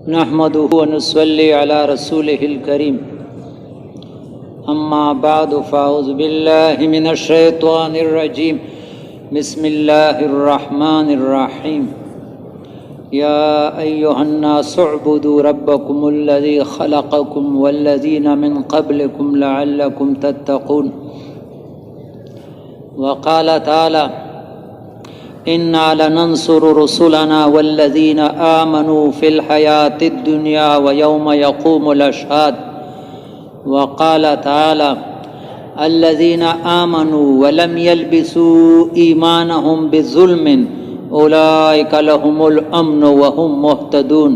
نحمده ونصلي على رسوله الكريم أما بعد فأعوذ بالله من الشيطان الرجيم بسم الله الرحمن الرحيم يا أيها الناس اعبدوا ربكم الذي خلقكم والذين من قبلكم لعلكم تتقون وقال تعالى إنا لننصر رسلنا والذين آمنوا في الحياة الدنيا ويوم يقوم الأشهاد وقال تعالى الذين آمنوا ولم يلبسوا إيمانهم بظلم أولئك لهم الأمن وهم مهتدون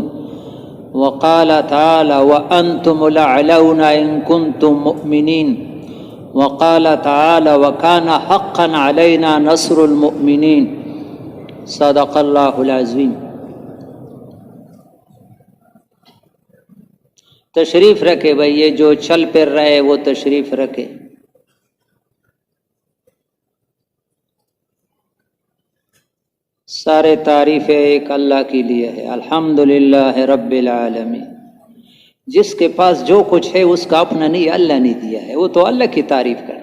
وقال تعالى وأنتم الأعلون إن كنتم مؤمنين وقال تعالى وكان حقا علينا نصر المؤمنين صدق اللہ العظیم۔ تشریف رکھے بھائی، یہ جو چل پھر رہے وہ تشریف رکھے۔ سارے تعریفیں ایک اللہ کے لیے ہے، الحمدللہ رب العالمین۔ جس کے پاس جو کچھ ہے اس کا اپنا نہیں، اللہ نے دیا ہے، وہ تو اللہ کی تعریف کرنا۔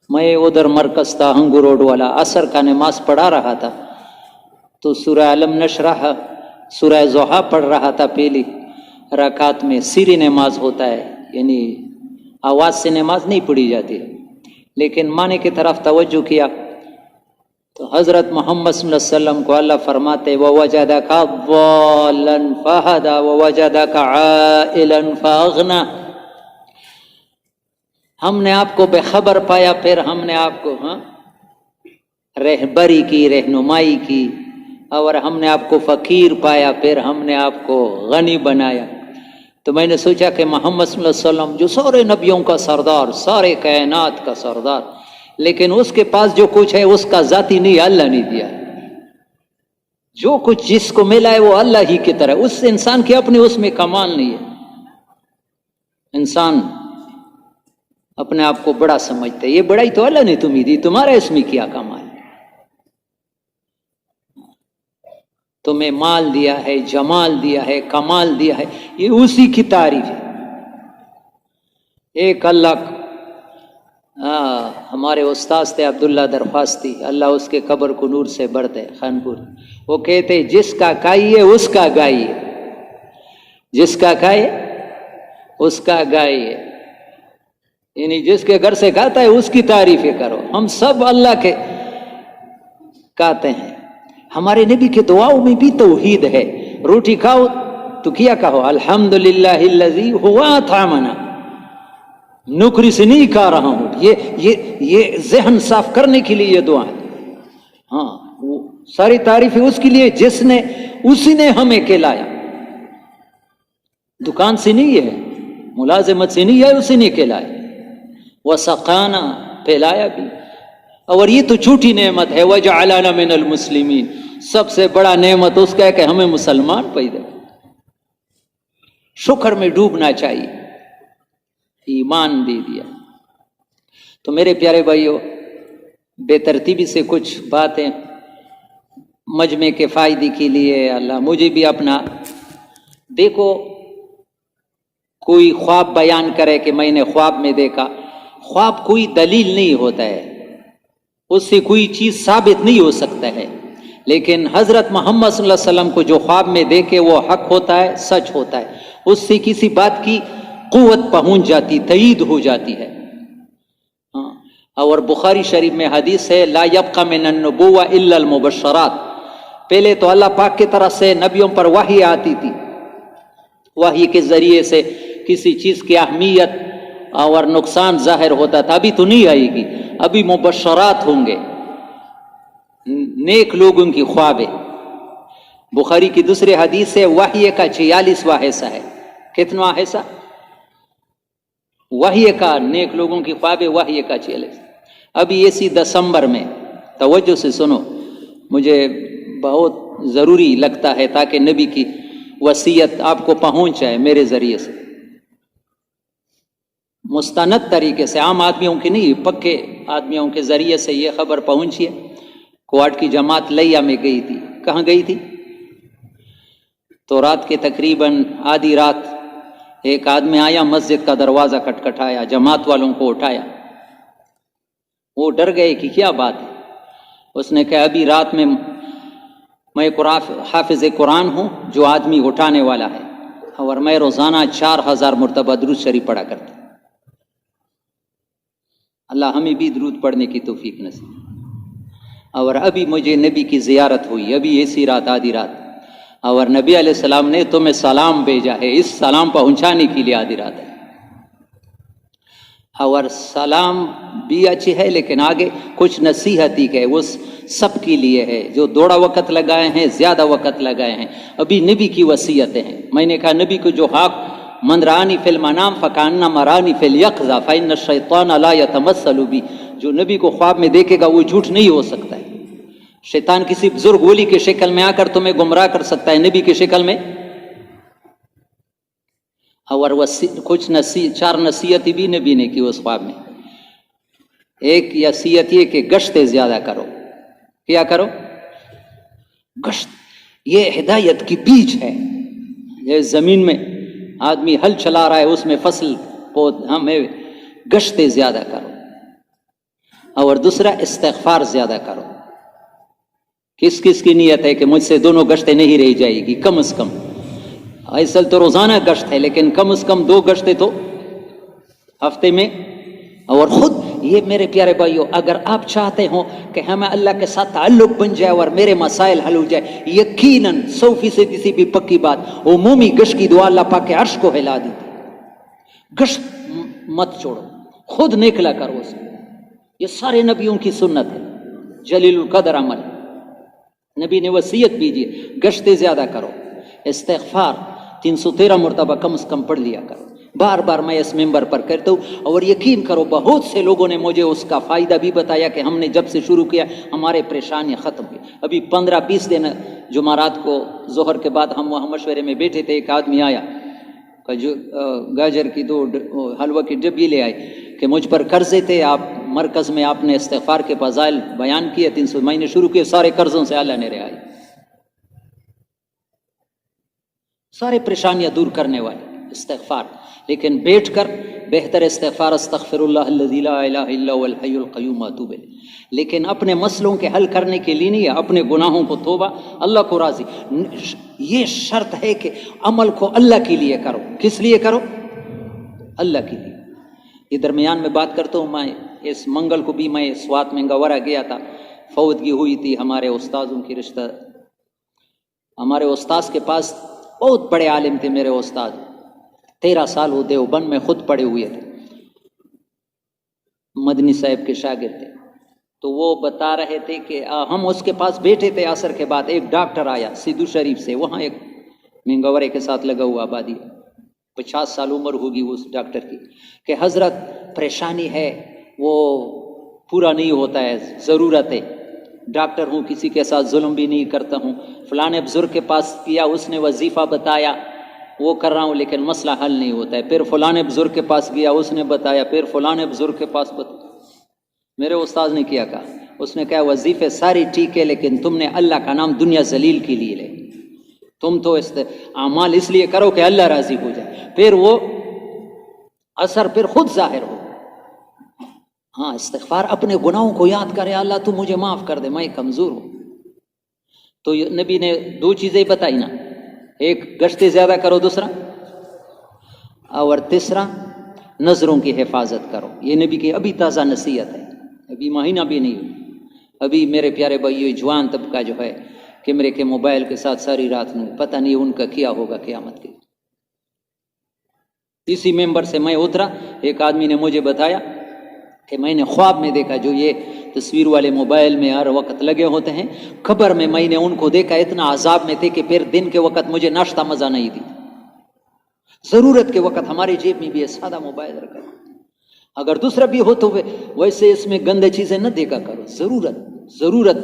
میں ادھر مرکز تھا ہنگو روڈ والا، عصر کا نماز پڑھا رہا تھا تو سورہ علم نشرح سورہ ضحیٰ پڑھ رہا تھا۔ پہلی رکعت میں سری نماز ہوتا ہے، یعنی آواز سے نماز نہیں پڑھی جاتی ہے، لیکن معنی کی طرف توجہ کیا تو حضرت محمد صلی اللہ علیہ وسلم کو اللہ فرماتے وَوَجَدَكَ ضَالًّا فَهَدَى وَوَجَدَكَ عَائِلًا فَأَغْنَى۔ ہم نے آپ کو بے خبر پایا، پھر ہم نے آپ کو رہبری کی، رہنمائی کی، اور ہم نے آپ کو فقیر پایا، پھر ہم نے آپ کو غنی بنایا۔ تو میں نے سوچا کہ محمد صلی اللہ علیہ وسلم جو سارے نبیوں کا سردار، سارے کائنات کا سردار، لیکن اس کے پاس جو کچھ ہے اس کا ذاتی نہیں، اللہ نے دیا۔ جو کچھ جس کو ملا ہے وہ اللہ ہی کی طرح، اس انسان کی اپنی اس میں کمال نہیں ہے۔ انسان اپنے آپ کو بڑا سمجھتا ہے، یہ بڑائی تو اللہ نے تمہیں دی، تمہارا اس میں کیا کمال ہے؟ تمہیں مال دیا ہے، جمال دیا ہے، کمال دیا ہے، یہ اسی کی تعریف ہے۔ ایک اللہ ہمارے استاذ تھے عبداللہ درخواستی، اللہ اس کے قبر کو نور سے بھر دے، خانپور، وہ کہتے جس کا گائیے اس کا گائیے، جس کا گائے اس کا گائیے، یعنی جس کے گھر سے گاتا ہے اس کی تعریفیں کرو۔ ہم سب اللہ کے گاتے ہیں۔ ہمارے نبی کے دعاؤں میں بھی توحید ہے۔ روٹی کھاؤ تو کیا کہو الحمدللہ الذی هو اطعمنا، نوکری سے نہیں کھا رہا ہوں، یہ ذہن صاف کرنے کے لیے یہ دعا ہے۔ ہاں، وہ ساری تعریفیں اس کے لیے جس نے، اسی نے ہمیں کھلایا، دکان سے نہیں ہے، ملازمت سے نہیں ہے، اسی نے کھلایا، وسقانا، پھیلایا بھی۔ اور یہ تو چھوٹی نعمت ہے، وجعلنا من المسلمین، سب سے بڑا نعمت اس کا ہے کہ ہمیں مسلمان پیدا، شکر میں ڈوبنا چاہیے، ایمان دے دیا۔ تو میرے پیارے بھائیو، بے ترتیبی سے کچھ باتیں مجمع کے فائدے کے لیے، اللہ مجھے بھی اپنا، دیکھو کوئی خواب بیان کرے کہ میں نے خواب میں دیکھا، خواب کوئی دلیل نہیں ہوتا ہے، اس سے کوئی چیز ثابت نہیں ہو سکتا ہے، لیکن حضرت محمد صلی اللہ علیہ وسلم کو جو خواب میں دیکھے وہ حق ہوتا ہے، سچ ہوتا ہے، اس سے کسی بات کی قوت پہنچ جاتی، تائید ہو جاتی ہے۔ اور بخاری شریف میں حدیث ہے لا یبقى من النبوہ الا المبشرات، پہلے تو اللہ پاک کی طرف سے نبیوں پر وحی آتی تھی، وحی کے ذریعے سے کسی چیز کی اہمیت اور نقصان ظاہر ہوتا تھا، ابھی تو نہیں آئے گی، ابھی مبشرات ہوں گے، نیک لوگوں کی خوابیں۔ بخاری کی دوسری حدیث ہے وحی کا 46واں حصہ ہے، کتنا حصہ؟ وحی کا، نیک لوگوں کی خوابیں وحی کا 46۔ ابھی اسی دسمبر میں، توجہ سے سنو، مجھے بہت ضروری لگتا ہے تاکہ نبی کی وصیت آپ کو پہنچ جائے میرے ذریعے سے۔ مستند طریقے سے، عام آدمیوں کی نہیں، پکے آدمیوں کے ذریعے سے یہ خبر پہنچی ہے۔ کوارٹ کی جماعت لیا میں گئی تھی۔ کہاں گئی تھی؟ تو رات کے تقریباً آدھی رات ایک آدمی آیا، مسجد کا دروازہ کھٹکھٹایا، جماعت والوں کو اٹھایا۔ وہ ڈر گئے کہ کیا بات ہے۔ اس نے کہا ابھی رات میں حافظ قرآن ہوں جو آدمی اٹھانے والا ہے، اور میں روزانہ 4000 مرتبہ درود شریف پڑھا کرتا۔ اللہ ہمیں بھی درود پڑھنے کی توفیق نصیب۔ اور ابھی مجھے نبی کی زیارت ہوئی، ابھی ایسی رات آدھی رات، اور نبی علیہ السلام نے تمہیں سلام بھیجا ہے، اس سلام پہنچانے کے لیے آدھی رات ہے۔ اور سلام بھی اچھی ہے، لیکن آگے کچھ نصیحتی کہ وہ سب کے لیے ہے، جو تھوڑا وقت لگائے ہیں، زیادہ وقت لگائے ہیں۔ ابھی نبی کی وصیتیں ہیں۔ میں نے کہا نبی کو جو حق من رانی فی المنام فکانما رانی فی الیقظہ فإن الشیطان لا یتمثل بی، جو نبی کو خواب میں دیکھے گا وہ جھوٹ نہیں ہو سکتا ہے۔ شیطان کسی بزرگ ولی کے شکل میں آ کر تمہیں گمراہ کر سکتا ہے، نبی کی شکل میں۔ اور کچھ 4 نصیحت بھی نبی نے کی اس خواب میں۔ ایک نصیحت یہ کہ گشتیں زیادہ کرو۔ کیا کرو؟ گشت۔ یہ ہدایت کی بیج ہے۔ یہ زمین میں آدمی ہل چلا رہا ہے، اس میں فصل ہمیں گشتیں زیادہ کرو۔ اور دوسرا استغفار زیادہ کرو۔ کس کس کی نیت ہے کہ مجھ سے دونوں گشتیں نہیں رہ جائے گی؟ کم از کم، ایسا تو روزانہ گشت ہے، لیکن کم از کم 2 گشتیں تو ہفتے میں۔ اور خود یہ میرے پیارے بھائیو، اگر آپ چاہتے ہو کہ ہمیں اللہ کے ساتھ تعلق بن جائے اور میرے مسائل حل ہو جائے، یقیناً 100% کسی بھی پکی بات، عمومی گشت کی دعا اللہ پاک کے عرش کو ہلا دیتی۔ گشت مت چھوڑو، خود نکلا کرو اس کو۔ یہ سارے نبیوں کی سنت ہے، جلیل القدر عمل۔ نبی نے وصیت بھیجی ہے، گشتیں زیادہ کرو۔ استغفار 313 مرتبہ کم از کم پڑھ لیا کرو۔ بار بار میں اس ممبر پر کرتا ہوں، اور یقین کرو بہت سے لوگوں نے مجھے اس کا فائدہ بھی بتایا کہ ہم نے جب سے شروع کیا ہمارے پریشانیاں ختم ہوئی۔ ابھی 15-20 دن جمعرات کو ظہر کے بعد ہم وہاں مشورے میں بیٹھے تھے، ایک آدمی آیا گاجر کی 2 حلوہ کی ڈبی لے آئے کہ مجھ پر قرضے تھے، آپ مرکز میں آپ نے استغفار کے فضائل بیان کیے، 300 مہینے شروع کیے، سارے قرضوں سے اللہ نے رہائی، سارے پریشانیاں دور کرنے والے استغفار۔ لیکن بیٹھ کر بہتر استغفار استغفر اللہ الذی لا الہ الا هو الحی القیوم واتوب الیہ۔ لیکن اپنے مسئلوں کے حل کرنے کے لیے نہیں، اپنے گناہوں کو توبہ، اللہ کو راضی۔ یہ شرط ہے کہ عمل کو اللہ کے لیے کرو۔ کس لیے کرو؟ اللہ کے لیے۔ یہ درمیان میں بات کرتا ہوں، میں اس منگل کو بھی میں سوات میں گورا گیا تھا، فوتگی ہوئی تھی ہمارے استاذوں کی رشتہ۔ ہمارے استاذ کے پاس بہت بڑے عالم تھے میرے استاد، 13 سال وہ دیوبند میں خود پڑھے ہوئے تھے، مدنی صاحب کے شاگرد تھے۔ تو وہ بتا رہے تھے کہ ہم اس کے پاس بیٹھے تھے، عصر کے بعد ایک ڈاکٹر آیا سیدو شریف سے، وہاں ایک منگورے کے ساتھ لگا ہوا آبادی، 50 سال عمر ہوگی اس ڈاکٹر کی، کہ حضرت پریشانی ہے، وہ پورا نہیں ہوتا ہے، ضرورت ہے، ڈاکٹر ہوں، کسی کے ساتھ ظلم بھی نہیں کرتا ہوں، فلانے بزرگ کے پاس کیا، اس نے وظیفہ بتایا، وہ کر رہا ہوں، لیکن مسئلہ حل نہیں ہوتا ہے، پھر فلانے بزرگ کے پاس گیا، اس نے بتایا، پھر فلانے بزرگ کے پاس بتایا۔ میرے استاد نے کیا کہا؟ اس نے کہا وظیفے ساری ٹھیک ہے، لیکن تم نے اللہ کا نام دنیا ذلیل کے لیے لے، تم تو اعمال اس لیے کرو کہ اللہ راضی ہو جائے، پھر وہ اثر پھر خود ظاہر ہو۔ ہاں، استغفار، اپنے گناہوں کو یاد کرے، اللہ تو مجھے معاف کر دے، میں کمزور ہوں۔ تو نبی نے 2 چیزیں بتائی نا، ایک گشتے زیادہ کرو، دوسرا اور تیسرا نظروں کی حفاظت کرو۔ یہ نبی کی ابھی تازہ نصیحت ہے، ابھی مہینہ بھی نہیں ہوا۔ ابھی میرے پیارے بھائیو، جوان طبقہ جو ہے کیمرے کے موبائل کے ساتھ ساری رات میں، پتہ نہیں ان کا کیا ہوگا قیامت کے۔ اسی ممبر سے میں اترا، ایک آدمی نے مجھے بتایا کہ میں نے خواب میں دیکھا، جو یہ تصویر والے موبائل میں ہر وقت لگے ہوتے ہیں، قبر میں میں نے ان کو دیکھا، اتنا عذاب میں تھے کہ پھر دن کے وقت مجھے ناشتہ مزہ نہیں دی۔ ضرورت کے وقت ہماری جیب میں بھی یہ سادہ موبائل رکھا، اگر دوسرا بھی ہو تو ویسے اس میں گندے چیزیں نہ دیکھا کرو، ضرورت۔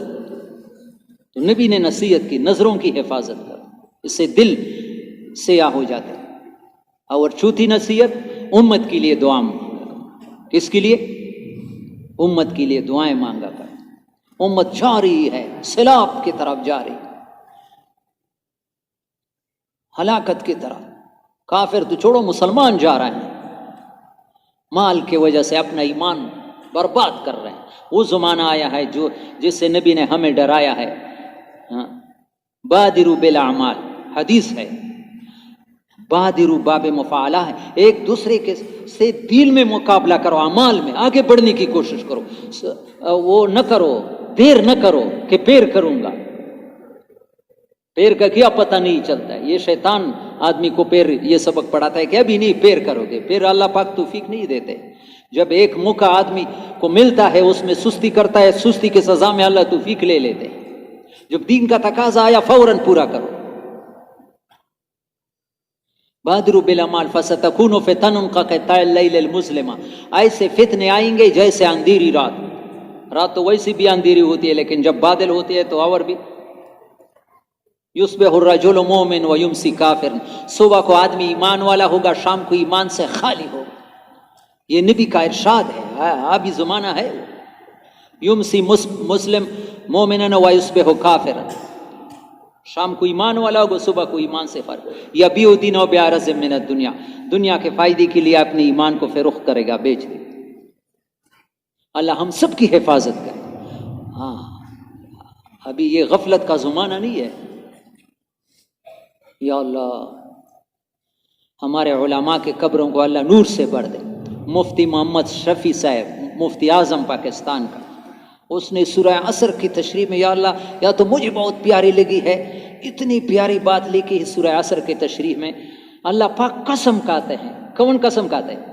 تو نبی نے نصیحت کی، نظروں کی حفاظت کرو، اس سے دل سیاہ ہو جاتا ہے۔ اور چوتھی نصیحت، امت کے لیے دعا کس کے لیے؟ امت کے لیے دعائیں مانگا کر. امت جا رہی ہے سیلاب کی طرف جا رہی، ہلاکت کی طرف. کافر تو چھوڑو، مسلمان جا رہے ہیں، مال کی وجہ سے اپنا ایمان برباد کر رہے ہیں. وہ زمانہ آیا ہے جس سے نبی نے ہمیں ڈرایا ہے. بادروا بالاعمال، حدیث ہے، بادروا باب مفاعلہ ہے. ایک دوسرے کے سے دل میں مقابلہ کرو، اعمال میں آگے بڑھنے کی کوشش کرو. وہ نہ کرو، دیر نہ کرو کہ پیر کروں گا. پیر کا کیا پتہ نہیں چلتا ہے. یہ شیطان آدمی کو پیر یہ سبق پڑھاتا ہے کہ ابھی نہیں پیر کرو گے. پیر اللہ پاک توفیق نہیں دیتے. جب ایک موقع آدمی کو ملتا ہے اس میں سستی کرتا ہے، سستی کی سزا میں اللہ توفیق لے لیتے. جب دین کا تقاضا آیا فوراً پورا کرو. بادروا بالاعمال فستکون فتن کقطع اللیل المظلم. ایسے فتنے آئیں گے جیسے اندھیری رات. رات تو ویسی بھی اندھیری ہوتی ہے لیکن جب بادل ہوتی ہے تو اور بھی. یصبح الرجل مومن ویمسی کافر. صبح کو آدمی ایمان والا ہوگا، شام کو ایمان سے خالی ہوگا. یہ نبی کا ارشاد ہے، ابھی زمانہ ہے. یمسی مسلم مومنا ویصبح کافرا. شام کو ایمان والا ہوگا، صبح کو ایمان سے فرق. یبیع دینہ بعرض من الدنیا. دنیا کے فائدے کے لیے اپنے ایمان کو فروخت کرے گا، بیچ دے. اللہ ہم سب کی حفاظت کرے. ہاں ابھی یہ غفلت کا زمانہ نہیں ہے. یا اللہ ہمارے علماء کے قبروں کو اللہ نور سے بھر دے. مفتی محمد شفیع صاحب، مفتی اعظم پاکستان کا، اس نے سورہ عصر کی تشریح میں، یا اللہ یا تو مجھے بہت پیاری لگی ہے، اتنی پیاری بات لکھی ہے سورہ عصر کی تشریح میں. اللہ پاک قسم کہتے ہیں. کون قسم کہتے ہیں؟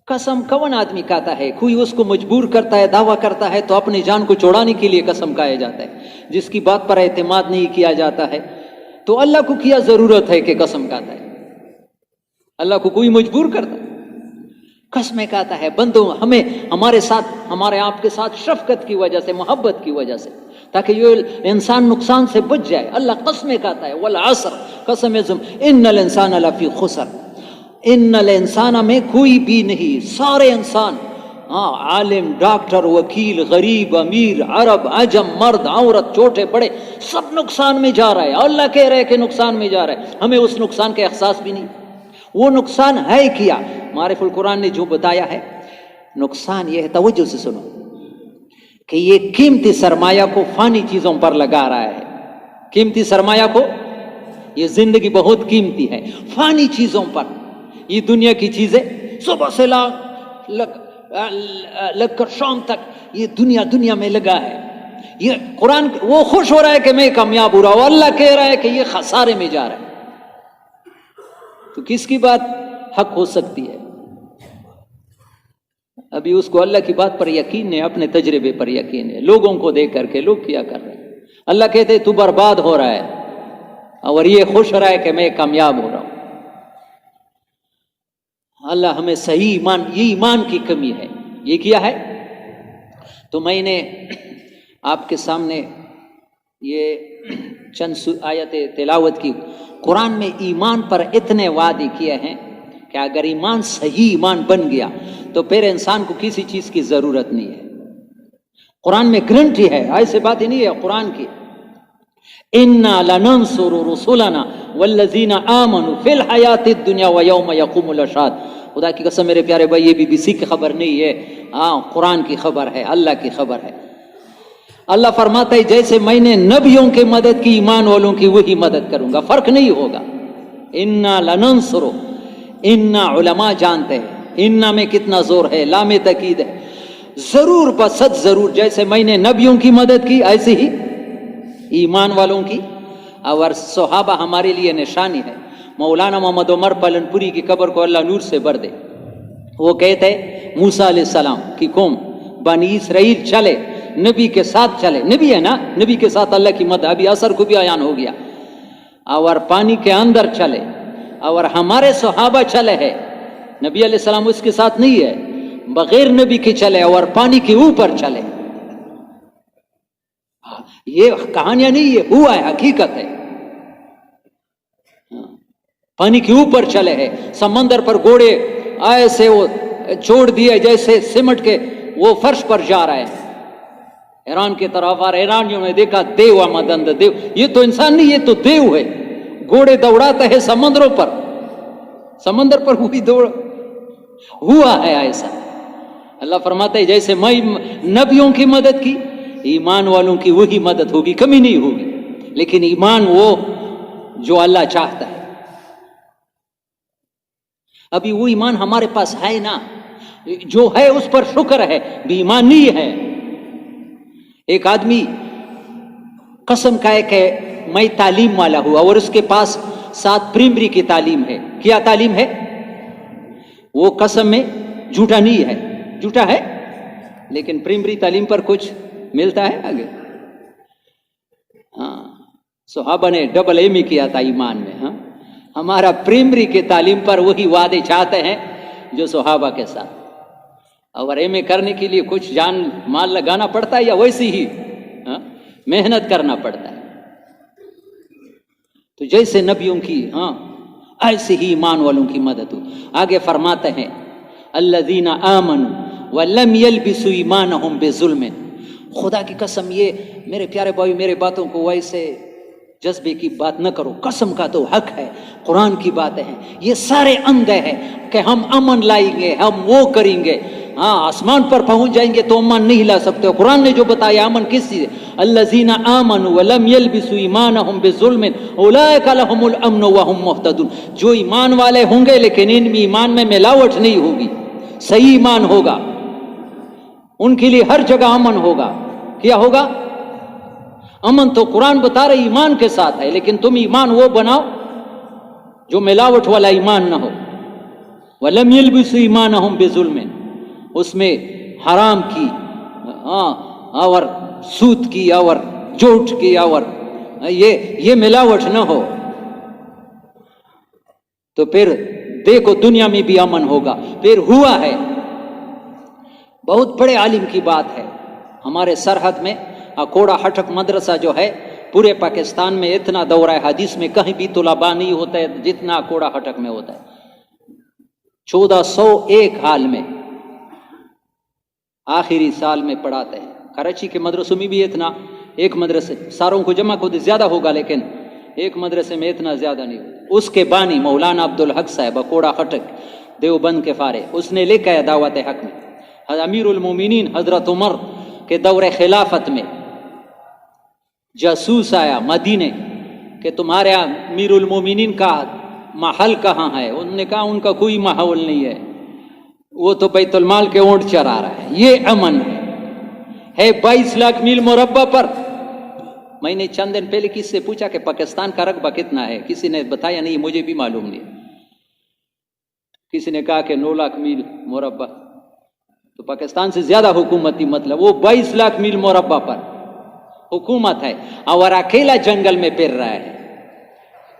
قسم کون آدمی کہتا ہے؟ کوئی اس کو مجبور کرتا ہے، دعویٰ کرتا ہے تو اپنی جان کو چھڑانے کے لیے قسم کہا جاتا ہے. جس کی بات پر اعتماد نہیں کیا جاتا ہے تو اللہ کو کیا ضرورت ہے کہ قسم کہتا ہے؟ اللہ کو کوئی مجبور کرتا ہے؟ قسمیں کہتا ہے. بندوں ہمیں ہمارے ساتھ، ہمارے آپ کے ساتھ شفقت کی وجہ سے، محبت کی وجہ سے، تاکہ یہ انسان نقصان سے بچ جائے. اللہ قسمیں کہتا ہے. والعصر، قسم ان الانسان لفی خسر. ان الانسان میں کوئی بھی نہیں، سارے انسان، ہاں عالم، ڈاکٹر، وکیل، غریب، امیر، عرب، عجم، مرد، عورت، چھوٹے بڑے، سب نقصان میں جا رہا ہے. اللہ کہہ رہے کہ نقصان میں جا رہا ہے. ہمیں اس نقصان کا احساس بھی نہیں. وہ نقصان ہے کیا؟ معرف القرآن نے جو بتایا ہے نقصان یہ ہے، توجہ سے سنو، کہ یہ قیمتی سرمایہ کو فانی چیزوں پر لگا رہا ہے. قیمتی سرمایہ کو، یہ زندگی بہت قیمتی ہے، فانی چیزوں پر. یہ دنیا کی چیزیں صبح سے لگ کر شام تک یہ دنیا میں لگا ہے. یہ قرآن وہ خوش ہو رہا ہے کہ میں کامیاب ہو رہا ہوں، اللہ کہہ رہا ہے کہ یہ خسارے میں جا رہا ہے. تو کس کی بات حق ہو سکتی ہے؟ ابھی اس کو اللہ کی بات پر یقین ہے، اپنے تجربے پر یقین ہے، لوگوں کو دیکھ کر کے. لوگ کیا کر رہے ہیں؟ اللہ کہتے تو برباد ہو رہا ہے اور یہ خوش ہو رہا ہے کہ میں کامیاب ہو رہا ہوں. اللہ ہمیں صحیح ایمان، یہ ایمان کی کمی ہے. یہ کیا ہے؟ تو میں نے آپ کے سامنے یہ چند آیتیں تلاوت کی. قرآن میں ایمان پر اتنے وعدے کیے ہیں کہ اگر ایمان صحیح ایمان بن گیا تو پھر انسان کو کسی چیز کی ضرورت نہیں ہے. قرآن میں گارنٹی ہے، ایسے بات ہی نہیں ہے قرآن کی. اِنَّا لَنَنْصُرُ رُسُلَنَا وَالَّذِينَ آمَنُوا فِي الْحَيَاةِ الدُّنْيَا وَيَوْمَ يَقُومُ الْأَشْهَادُ. خدا کی قسم میرے پیارے بھائی، یہ BBC کی خبر نہیں ہے، ہاں قرآن کی خبر ہے، اللہ کی خبر ہے. اللہ فرماتا ہے جیسے میں نے نبیوں کی مدد کی، ایمان والوں کی وہی مدد کروں گا، فرق نہیں ہوگا. اِنَّا لَنَنْصُرُ، اِنَّا علماء جانتے ہیں اِنَّا میں کتنا زور ہے، لام تاکید ہے. ضرور بسد ضرور، جیسے میں نے نبیوں کی مدد کی ایسے ہی ایمان والوں کی. اور صحابہ ہمارے لیے نشانی ہے. مولانا محمد عمر پالن پوری کی قبر کو اللہ نور سے بھر دے. وہ کہتے موسیٰ علیہ السلام کی قوم بنی اسرائیل چلے، نبی کے ساتھ چلے، نبی ہے نا، نبی کے ساتھ اللہ کی مدد. ابھی اثر کو بھی عیان ہو گیا. اور پانی کے اندر چلے، اور ہمارے صحابہ چلے ہیں، نبی علیہ السلام اس کے ساتھ نہیں ہے، بغیر نبی کے چلے اور پانی کے اوپر چلے. یہ کہانیاں نہیں، یہ ہوا ہے، حقیقت ہے. پانی کے اوپر چلے ہیں، سمندر پر گھوڑے ایسے وہ چھوڑ دیے جیسے سمٹ کے وہ فرش پر جا رہا ہے، ایران کی طرف آ رہا ہے۔ ایرانیوں نے دیکھا دیو آمدند دیو، یہ تو انسان نہیں، یہ تو دیو ہے، گھوڑے دوڑاتا ہے سمندروں پر، سمندر پر ہوئی دوڑ ہوا ہے ایسا۔ اللہ فرماتا ہے جیسے میں نبیوں کی مدد کی، ایمان والوں کی وہی مدد ہوگی، کمی نہیں ہوگی، لیکن ایمان وہ جو اللہ چاہتا ہے۔ ابھی وہ ایمان ہمارے پاس ہے نا، جو ہے اس پر شکر ہے، بھی ایمان نہیں ہے۔ ایک آدمی قسم کھائے کہ میں تعلیم والا ہوا اور اس کے پاس 7 پریمری کی تعلیم ہے، کیا تعلیم ہے؟ وہ قسم میں جھوٹا نہیں ہے، جھوٹا ہے لیکن پریمری تعلیم پر کچھ ملتا ہے آگے۔ ہاں، صحابہ نے ڈبل ایم کیا تھا ایمان میں۔ ہاں، ہمارا پریمری کی تعلیم پر وہی وعدے چاہتے ہیں جو صحابہ کے ساتھ، اور ایم اے کرنے کے لیے کچھ جان مال لگانا پڑتا ہے یا ویسی ہی محنت کرنا پڑتا ہے؟ تو جیسے نبیوں کی ایسے ہی ایمان والوں کی مدد ہو۔ آگے فرماتے ہیں الذین آمنوا ولم یلبسوا ایمانہم بظلم۔ خدا کی قسم، یہ میرے پیارے بھائی میرے باتوں کو ویسے جذبے کی بات نہ کرو، قسم کا تو حق ہے، قرآن کی باتیں ہیں، یہ سارے اندھے ہیں کہ ہم امن لائیں گے، ہم وہ کریں گے، ہاں آسمان پر پہنچ جائیں گے تو امن نہیں لا سکتے۔ قرآن نے جو بتایا امن کس چیز ہے؟ الذین آمنوا ولم یلبسوا ایمانہم بظلم اولئک لہم الامن وہم مہتدون۔ جو ایمان والے ہوں گے لیکن ان میں ایمان میں ملاوٹ نہیں ہوگی، صحیح ایمان ہوگا، ان کے لیے ہر جگہ امن ہوگا۔ کیا ہوگا؟ امن تو قرآن بتا رہے ایمان کے ساتھ ہے، لیکن تم ایمان وہ بناؤ جو ملاوٹ والا ایمان نہ ہو۔ وَلَمْ يَلْبِسُوا إِيمَانَهُمْ بِظُلْمٍ، اس میں حرام کی اور سود کی اور جھوٹ کی اور یہ ملاوٹ نہ ہو، تو پھر دیکھو دنیا میں بھی امن ہوگا۔ پھر ہوا ہے، بہت بڑے عالم کی بات ہے، ہمارے سرحد میں اکوڑا ہٹک مدرسہ جو ہے، پورے پاکستان میں اتنا دورہ حدیث میں کہیں بھی طلباء نہیں ہوتا ہے جتنا اکوڑا ہٹک میں ہوتا ہے۔ 1401 حال میں آخری سال میں پڑھاتے ہیں۔ کراچی کے مدرسوں میں بھی اتنا، ایک مدرسے ساروں کو جمع کو زیادہ ہوگا لیکن ایک مدرسے میں اتنا زیادہ نہیں ہوگا۔ اس کے بانی مولانا عبدالحق صاحب اکوڑا ہٹک دیوبند کے فارغ، اس نے لکھا ہے دعوت حق میں، امیر المومنین حضرت عمر کے دور خلافت میں جاسوس آیا مدینے کہ تمہارے امیر المومنین کا محل کہاں ہے؟ انہوں نے کہا ان کا کوئی محل نہیں ہے، وہ تو بیت المال کے اونٹ چرا رہا ہے۔ یہ امن ہے 22 لاکھ میل مربع پر۔ میں نے چند دن پہلے کسی سے پوچھا کہ پاکستان کا رقبہ کتنا ہے، کسی نے بتایا نہیں، مجھے بھی معلوم نہیں۔ کسی نے کہا کہ 9 لاکھ میل مربع، تو پاکستان سے زیادہ حکومتی مطلب، وہ 22 لاکھ میل مربع پر حکومت ہے اور اکیلا جنگل میں پھر رہا ہے۔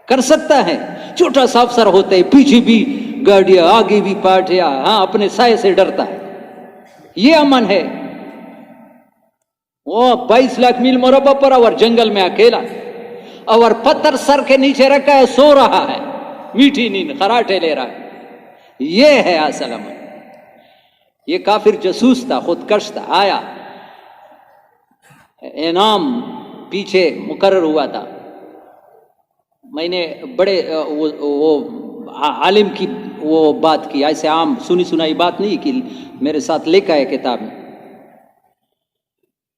کر سکتا ہے، چھوٹا سا افسر ہوتا ہے، پیچھے بھی گاڑیاں آگے بھی پارٹیاں، اپنے سائے سے ڈرتا ہے۔ یہ امن ہے، وہ 22 لاکھ میل مربع پر اور جنگل میں اکیلا، اور پتھر سر کے نیچے رکھا ہے، سو رہا ہے، میٹھی نیند خراٹے لے رہا ہے۔ یہ ہے اصل امن۔ یہ کافر جاسوس تھا، خودکش تھا، آیا، انعام پیچھے مقرر ہوا تھا۔ میں نے بڑے وہ عالم کی وہ بات کی، ایسے عام سنی سنائی بات نہیں کی، میرے ساتھ لکھا ہے کتاب میں۔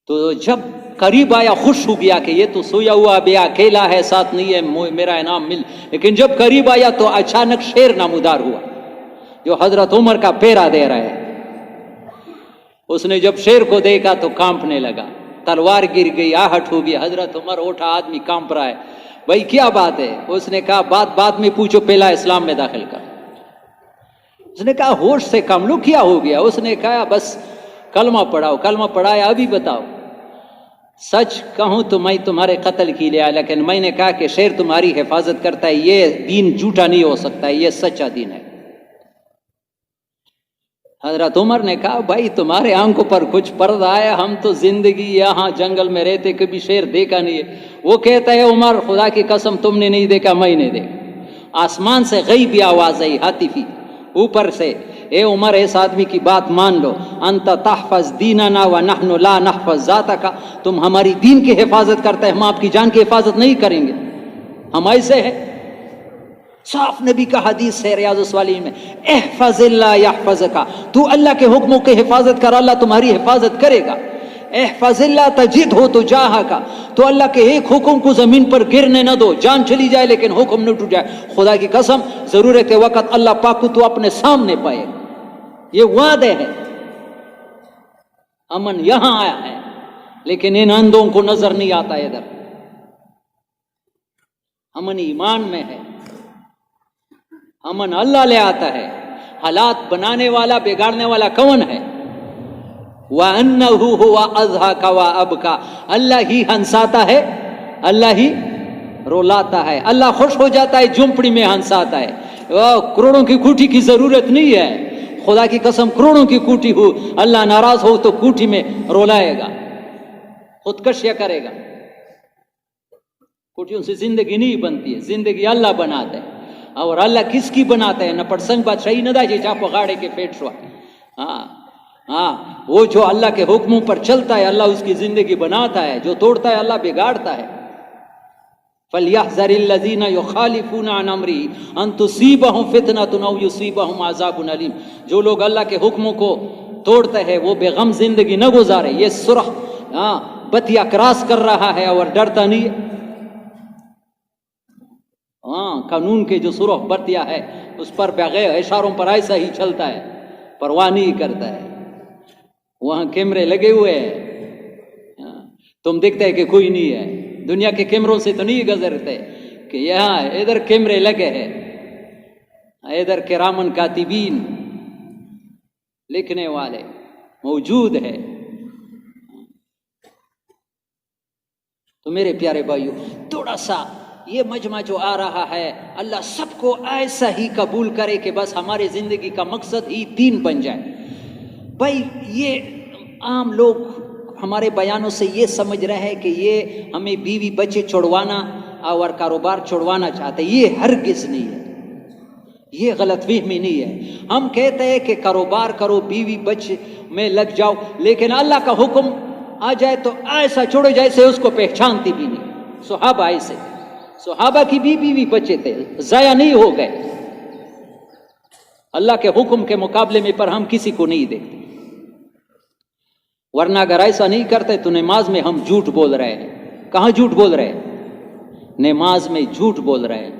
تو جب قریب آیا خوش ہو گیا کہ یہ تو سویا ہوا بے اکیلا ہے، ساتھ نہیں ہے، میرا انعام مل، لیکن جب قریب آیا تو اچانک شیر نمودار ہوا جو حضرت عمر کا پیرا دے رہا ہے۔ اس نے جب شیر کو دیکھا تو کانپنے لگا، تلوار گر گئی، آہٹ ہو گئی، حضرت عمر اٹھا، آدمی کانپ رہا ہے، بھائی کیا بات ہے؟ اس نے کہا بات میں پوچھو، پہلا اسلام میں داخل کر۔ اس نے کہا ہوش سے کم لو، کیا ہو گیا؟ اس نے کہا بس کلمہ پڑھاؤ۔ کلمہ پڑھایا، ابھی بتاؤ، سچ کہوں تو میں تمہارے قتل کے لیے آیا، لیکن میں نے کہا کہ شیر تمہاری حفاظت کرتا ہے، یہ دین جھوٹا نہیں ہو سکتا ہے، یہ سچا دین ہے۔ حضرت عمر نے کہا بھائی تمہارے آنکھوں پر کچھ پردہ آیا، ہم تو زندگی یہاں جنگل میں رہتے کبھی شیر دیکھا نہیں ہے۔ وہ کہتا ہے عمر خدا کی قسم تم نے نہیں دیکھا، میں نے دیکھا۔ آسمان سے غیبی آواز آئی، ہاتفی، اوپر سے اے عمر اس آدمی کی بات مان لو، انت تحفظ دیننا ونحن لا نحفظ ذاتک، تم ہماری دین کی حفاظت کرتے ہیں، ہم آپ کی جان کی حفاظت نہیں کریں گے، ہم ایسے ہیں۔ صاف نبی کا حدیث ہے ریاض الصالحین میں، احفظ اللہ یحفظک، تو اللہ کے حکموں کی حفاظت کر، اللہ تمہاری حفاظت کرے گا۔ احفظ اللہ تجدہ تجاہک، تو اللہ کے ایک حکم کو زمین پر گرنے نہ دو، جان چلی جائے لیکن حکم نہ ٹوٹ جائے۔ خدا کی قسم ضرورت وقت اللہ پاک کو تو اپنے سامنے پائے گا، یہ وعدے ہے۔ امن یہاں آیا ہے لیکن ان اندھوں کو نظر نہیں آتا ادھر۔ امن ایمان میں ہے، امن اللہ لے آتا ہے۔ حالات بنانے والا بگاڑنے والا کون ہے؟ وَأَنَّهُ هُوَ أَضْحَكَ وَأَبْكَى، اللہ ہی ہنساتا ہے، اللہ ہی رولاتا ہے، اللہ خوش ہو جاتا ہے جھونپڑی میں ہنساتا ہے۔ کروڑوں کی کوٹھی کی ضرورت نہیں ہے، خدا کی قسم کروڑوں کی کوٹھی ہو، اللہ ناراض ہو تو کوٹھی میں رولائے گا، خودکشیاں کرے گا۔ کوٹھیوں سے زندگی نہیں بنتی ہے، زندگی اللہ بناتا ہے۔ اور اللہ کس کی بناتا ہے؟ نہ پڑسنگ بادشاہی نہ دا جی چاپو گاڑے کے پیٹ شوا۔ ہاں وہ جو اللہ کے حکموں پر چلتا ہے اللہ اس کی زندگی بناتا ہے، جو توڑتا ہے اللہ بگاڑتا ہے۔ فَلْيَحْذَرِ الَّذِينَ يُخَالِفُونَ عَنْ أَمْرِهِ أَن تُصِيبَهُمْ فِتْنَةٌ أَوْ يُصِيبَهُمْ عَذَابٌ أَلِيمٌ، جو لوگ اللہ کے حکموں کو توڑتے ہیں وہ بے غم زندگی نہ گزارے۔ یہ سرخ بتیا کراس کر رہا ہے اور ڈرتا نہیں ہے۔ قانون کے جو سرخ بتیا ہے اس پر بغیر اشاروں پر ایسا ہی چلتا ہے، پرواہ نہیں کرتا ہے۔ وہاں کیمرے لگے ہوئے ہیں، تم دیکھتے ہے کہ کوئی نہیں ہے، دنیا کے کیمروں سے تو نہیں گزرتے کہ یہاں ادھر کیمرے لگے ہیں، ادھر کرامن کاتبین لکھنے والے موجود ہے۔ تو میرے پیارے بھائیو، تھوڑا سا یہ مجمع جو آ رہا ہے اللہ سب کو ایسا ہی قبول کرے کہ بس ہمارے زندگی کا مقصد ہی دین بن جائے۔ بھائی یہ عام لوگ ہمارے بیانوں سے یہ سمجھ رہے ہیں کہ یہ ہمیں بیوی بچے چھوڑوانا اور کاروبار چھوڑوانا چاہتے، یہ ہرگز نہیں ہے، یہ غلط فہمی نہیں ہے۔ ہم کہتے ہیں کہ کاروبار کرو، بیوی بچے میں لگ جاؤ، لیکن اللہ کا حکم آ جائے تو ایسا چھوڑو جیسے اس کو پہچانتی بھی نہیں۔ صحابہ ایسے، صحابہ کی بھی بیوی بچے تھے، ضائع نہیں ہو گئے۔ اللہ کے حکم کے مقابلے میں پر ہم کسی کو نہیں دیکھتے، ورنہ اگر ایسا نہیں کرتے تو نماز میں ہم جھوٹ بول رہے ہیں۔ کہاں جھوٹ بول رہے ہیں؟ نماز میں جھوٹ بول رہے ہیں،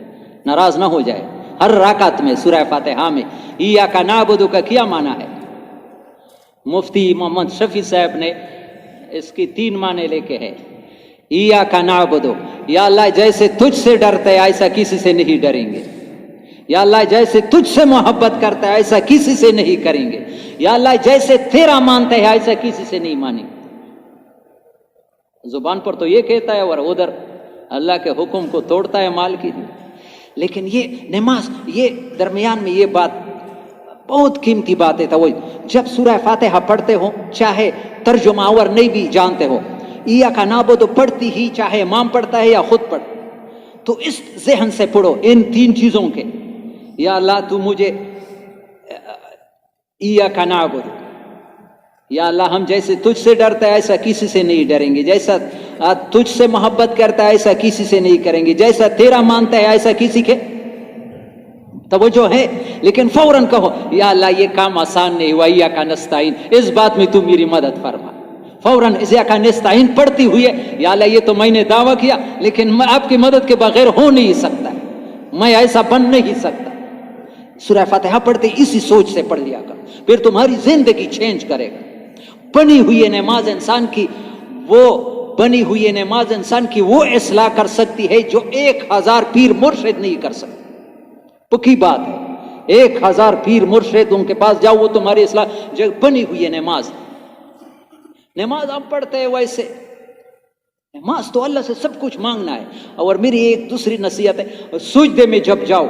ناراض نہ ہو جائے۔ ہر رکعت میں سورہ فاتحہ میں ایاک نعبد کا کیا معنی ہے؟ مفتی محمد شفیع صاحب نے اس کی 3 معنی لکھے ہیں۔ ایاک نعبد، یا اللہ جیسے تجھ سے ڈرتے ایسا کسی سے نہیں ڈریں گے، یا اللہ جیسے تجھ سے محبت کرتا ہے ایسا کسی سے نہیں کریں گے، یا اللہ جیسے تیرا مانتے ہیں ایسا کسی سے نہیں مانیں گے۔ زبان پر تو یہ کہتا ہے اور ادھر اللہ کے حکم کو توڑتا ہے مال کی۔ لیکن یہ نماز، یہ درمیان میں یہ بات بہت قیمتی بات ہے۔ تو جب سورہ فاتحہ پڑھتے ہو، چاہے ترجمہ اور نہیں بھی جانتے ہو، ایاک نعبد پڑھتی ہی چاہے امام پڑھتا ہے یا خود پڑھ، تو اس ذہن سے پڑھو ان 3 چیزوں کے، یا اللہ تو مجھے ایاک نعبد، یا اللہ ہم جیسے تجھ سے ڈرتا ہے ایسا کسی سے نہیں ڈریں گے، جیسا تجھ سے محبت کرتا ہے ایسا کسی سے نہیں کریں گے، جیسا تیرا مانتا ہے ایسا کسی کے توجہ ہے۔ لیکن فوراً کہو یا اللہ یہ کام آسان نہیں ہوا، ایاک نستعین، اس بات میں تو میری مدد فرما۔ فوراً ایاک نستعین پڑھتی ہوئی ہے، یا اللہ یہ تو میں نے دعویٰ کیا لیکن میں آپ کی مدد کے بغیر ہو نہیں سکتا، میں ایسا بن نہیں سکتا۔ سورہ فاتحہ پڑھتے اسی سوچ سے پڑھ لیا کر، پھر تمہاری زندگی چینج کرے گا۔ بنی ہوئی نماز انسان کی وہ اصلاح کر سکتی ہے جو 1000 پیر مرشد نہیں کر سکتے۔ پکی بات ہے، 1000 پیر مرشد ان کے پاس جاؤ وہ تمہاری اصلاح، جو بنی ہوئی نماز ہم پڑھتے ہیں ویسے۔ نماز تو اللہ سے سب کچھ مانگنا ہے۔ اور میری ایک دوسری نصیحت ہے، سجدے میں جب جاؤ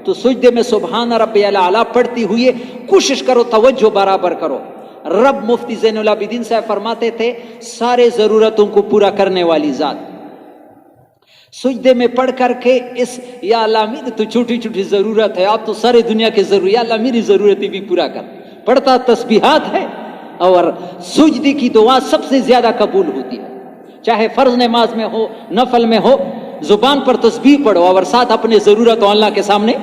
تو سجدے میں سبحان ربی الاعلیٰ پڑھتی ہوئے کوشش کرو توجہ برابر کرو۔ رب مفتی زین العابدین صاحب فرماتے تھے، سارے ضرورتوں کو پورا کرنے والی ذات، سجدے میں پڑھ کر کے اس یا اللہ میری تو چھوٹی چھوٹی ضرورت ہے، آپ تو سارے دنیا کی ضرورت، یا اللہ میری ضرورتیں بھی پورا کر. پڑھتا تسبیحات ہے اور سجدے کی دعا سب سے زیادہ قبول ہوتی ہے، چاہے فرض نماز میں ہو نفل میں ہو. زبان پر تسبیح پڑھو اور ساتھ اپنے ضرورتوں اللہ کے سامنے،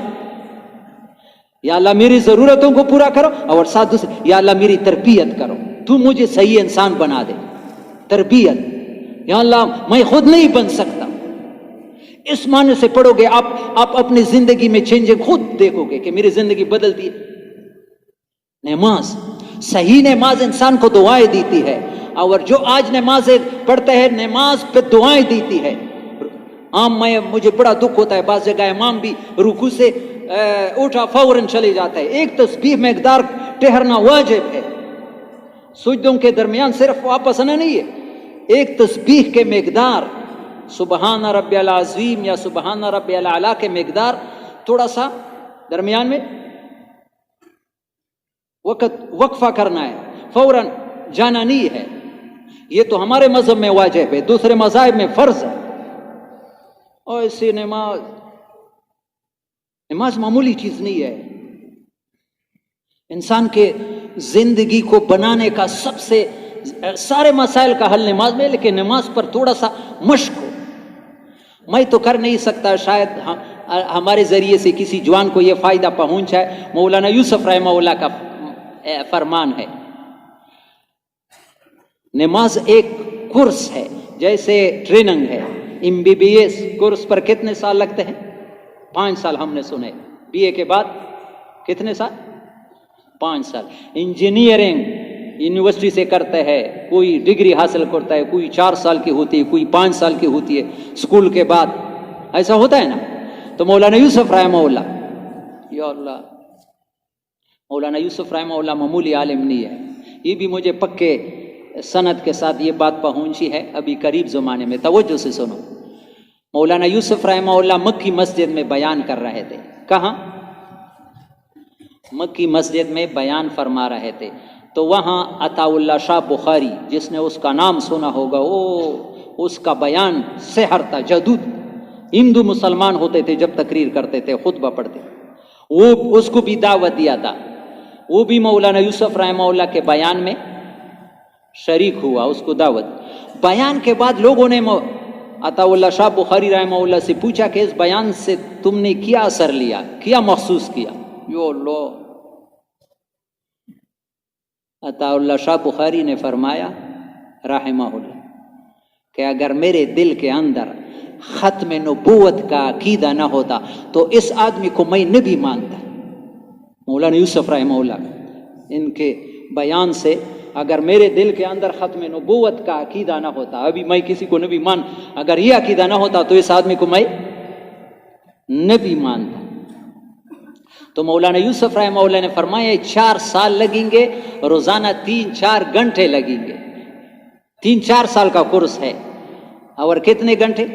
یا اللہ میری ضرورتوں کو پورا کرو، اور ساتھ دوسرے یا اللہ میری تربیت کرو، تو مجھے صحیح انسان بنا دے. تربیت، یا اللہ میں خود نہیں بن سکتا. اس معنی سے پڑھو گے آپ اپنی زندگی میں چینجنگ خود دیکھو گے کہ میری زندگی بدلتی ہے. نماز، صحیح نماز انسان کو دعائیں دیتی ہے، اور جو آج نمازیں پڑھتے ہیں نماز پہ دعائیں دیتی ہے. مجھے بڑا دکھ ہوتا ہے بعض جگہ امام بھی رکوع سے اٹھا فوراً چلے جاتا ہے. ایک تسبیح مقدار ٹھہرنا واجب ہے. سجدوں کے درمیان صرف واپس آنا نہیں ہے، ایک تسبیح کے مقدار، سبحان ربی العظیم یا سبحان ربی الاعلیٰ کے مقدار تھوڑا سا درمیان میں وقفہ کرنا ہے، فوراً جانا نہیں ہے. یہ تو ہمارے مذہب میں واجب ہے، دوسرے مذاہب میں فرض ہے. اور ایسی نماز معمولی چیز نہیں ہے. انسان کے زندگی کو بنانے کا سب سے سارے مسائل کا حل نماز میں، لیکن نماز پر تھوڑا سا مشق ہو. میں تو کر نہیں سکتا، شاید ہمارے ذریعے سے کسی جوان کو یہ فائدہ پہنچ جائے. مولانا یوسف رحمہ اللہ کا فرمان ہے، نماز ایک کورس ہے، جیسے ٹریننگ ہے. MBBS کورس پر کتنے سال لگتے ہیں؟ 5 سال ہم نے سنے. BA کے بعد کتنے سال؟ 5 سال. انجینئرنگ یونیورسٹی سے کرتے ہیں، کوئی ڈگری حاصل کرتا ہے، کوئی 4 سال کی ہوتی ہے، کوئی 5 سال کی ہوتی ہے اسکول کے بعد. ایسا ہوتا ہے نا. تو مولانا یوسف رحمہ اللہ، یا اللہ، مولانا یوسف رحمہ اللہ معمولی عالم نہیں ہے. یہ بھی مجھے پکے سند کے ساتھ یہ بات پہنچی ہے ابھی قریب زمانے میں. توجہ سے سنو. مولانا یوسف رحمہ اللہ مکی مسجد میں بیان کر رہے تھے. کہاں؟ مکی مسجد میں بیان فرما رہے تھے. تو وہاں عطا اللہ شاہ بخاری، جس نے اس کا نام سنا ہوگا، اس کا بیان سحر تھا، جادو. ہندو مسلمان ہوتے تھے جب تقریر کرتے تھے، خطبہ پڑھتے، وہ اس کو بھی دعوت دیا تھا. وہ بھی مولانا یوسف رحمہ اللہ کے بیان میں شریک ہوا، اس کو دعوت. بیان کے بعد لوگوں نے عطا اللہ شاہ بخاری رحمہ اللہ سے پوچھا کہ اس بیان سے تم نے کیا اثر لیا، کیا محسوس کیا؟ یو اللہ. عطا اللہ شاہ بخاری نے فرمایا رحمہ اللہ کہ اگر میرے دل کے اندر ختم نبوت کا عقیدہ نہ ہوتا تو اس آدمی کو میں نبی مانتا. مولانا یوسف رحمہ اللہ ان کے بیان سے، اگر میرے دل کے اندر ختم نبوت کا عقیدہ نہ ہوتا، ابھی میں کسی کو نبی اگر یہ عقیدہ نہ ہوتا تو اس آدمی کو میں نبی مانتا. تو مولانا یوسف رحمہ اللہ نے فرمایا 4 سال لگیں گے، روزانہ 3-4 گھنٹے لگیں گے. 3-4 سال کا کورس ہے. اور کتنے گھنٹے؟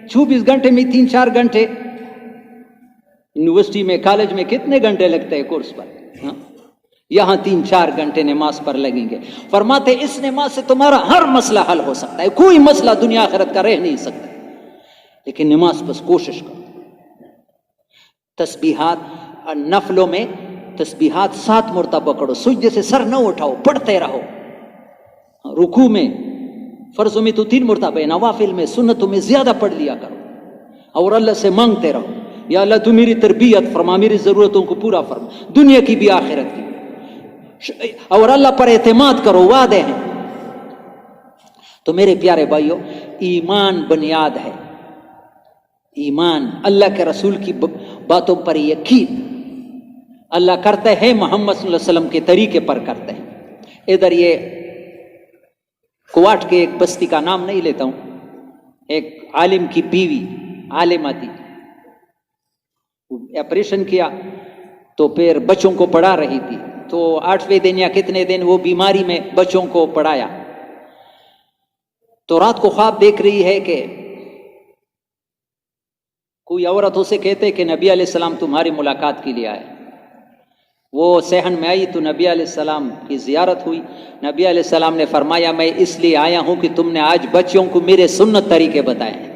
24 گھنٹے میں 3-4 گھنٹے. یونیورسٹی میں، کالج میں کتنے گھنٹے لگتے ہیں کورس پر؟ یہاں 3-4 گھنٹے نماز پر لگیں گے. فرماتے اس نماز سے تمہارا ہر مسئلہ حل ہو سکتا ہے، کوئی مسئلہ دنیا آخرت کا رہ نہیں سکتا. لیکن نماز بس کوشش کرو. تسبیحات نفلوں میں تسبیحات 7 مرتبہ پڑھو، سجدے سے سر نہ اٹھاؤ، پڑھتے رہو. رکوع میں فرضوں میں تو 3 مرتبہ، نوافل میں سنتوں میں زیادہ پڑھ لیا کرو، اور اللہ سے مانگتے رہو، یا اللہ تو میری تربیت فرما، میری ضرورتوں کو پورا فرما، دنیا کی بھی آخرت کی. اور اللہ پر اعتماد کرو، وعدے ہیں. تو میرے پیارے بھائیوں، ایمان بنیاد ہے. ایمان، اللہ کے رسول کی باتوں پر یقین اللہ کرتے ہیں، محمد صلی اللہ علیہ وسلم کے طریقے پر کرتے ہیں. ادھر یہ کوٹ کے ایک بستی کا نام نہیں لیتا ہوں، ایک عالم کی بیوی عالمہ تھی، آپریشن کیا تو پھر بچوں کو پڑھا رہی تھی. تو 8ویں دن یا کتنے دن وہ بیماری میں بچوں کو پڑھایا. تو رات کو خواب دیکھ رہی ہے کہ کوئی عورت اسے کہتے کہ نبی علیہ السلام تمہاری ملاقات کے لیے آئے. وہ صحن میں آئی تو نبی علیہ السلام کی زیارت ہوئی. نبی علیہ السلام نے فرمایا میں اس لیے آیا ہوں کہ تم نے آج بچوں کو میرے سنت طریقے بتائے ہیں.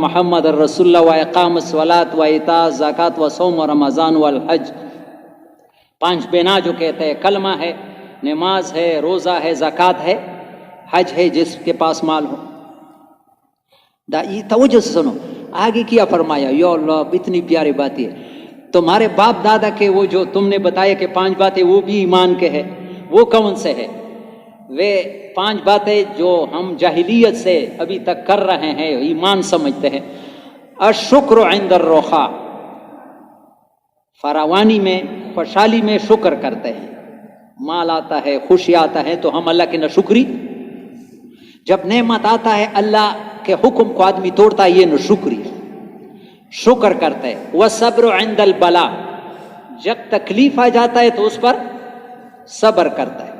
محمد رسول اللہ و اقام الصلاۃ و ایتاء الزکات و صوم رمضان والحج. 5 بنا جو کہتے ہیں کلمہ ہے، نماز ہے، روزہ ہے، زکات ہے، حج ہے جس کے پاس مال ہو. یہ توجہ سے سنو آگے کیا فرمایا. یا اللہ اتنی پیاری بات ہے. تمہارے باپ دادا کے وہ جو تم نے بتایا کہ 5 باتیں وہ بھی ایمان کے ہے، وہ کون سے ہے؟ وہ 5 باتیں جو ہم جاہلیت سے ابھی تک کر رہے ہیں ایمان سمجھتے ہیں. الشکر عند الرخاء، فراوانی میں، خوشحالی میں شکر کرتے ہیں. مال آتا ہے، خوشی آتا ہے تو ہم اللہ کے ناشکری. جب نعمت آتا ہے اللہ کے حکم کو آدمی توڑتا ہے، یہ ناشکری. شکر کرتے ہیں. والصبر عند البلاء، جب تکلیف آ جاتا ہے تو اس پر صبر کرتا ہے.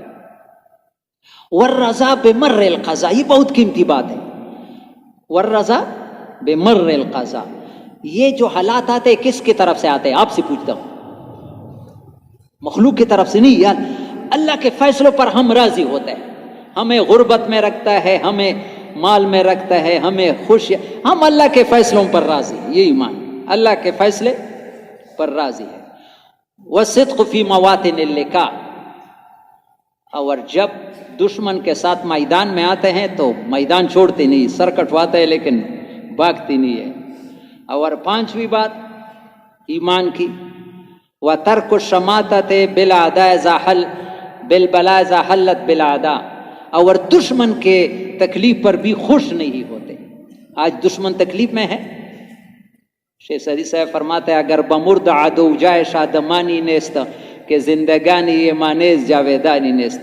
والرضا بمر القضاء، یہ بہت قیمتی بات ہے. والرضا بمر القضاء، یہ جو حالات آتے ہیں کس کی طرف سے آتے ہیں؟ آپ سے پوچھتا ہوں. مخلوق کی طرف سے نہیں یار، اللہ کے فیصلوں پر ہم راضی ہوتے ہیں. ہمیں غربت میں رکھتا ہے، ہمیں مال میں رکھتا ہے، ہمیں خوش، ہم اللہ کے فیصلوں پر راضی ہیں. یہ ایمان، اللہ کے فیصلے پر راضی ہے. والصدق فی مواطن اللقاء، اور جب دشمن کے ساتھ میدان میں آتے ہیں تو میدان چھوڑتے نہیں، سر کٹواتے ہیں لیکن بھاگتی نہیں ہے. اور 5ویں بات ایمان کی، وترک الشماتۃ بالعداء اذا حل بالبلاء اذا حلت بالعداء، اور دشمن کے تکلیف پر بھی خوش نہیں ہوتے. آج دشمن تکلیف میں ہے. شیخ سعدی صاحب فرماتے ہیں اگر بمرد عدو جائے شادمانی نیست کہ زندگانی یہ مانیز جاویدانی نیست.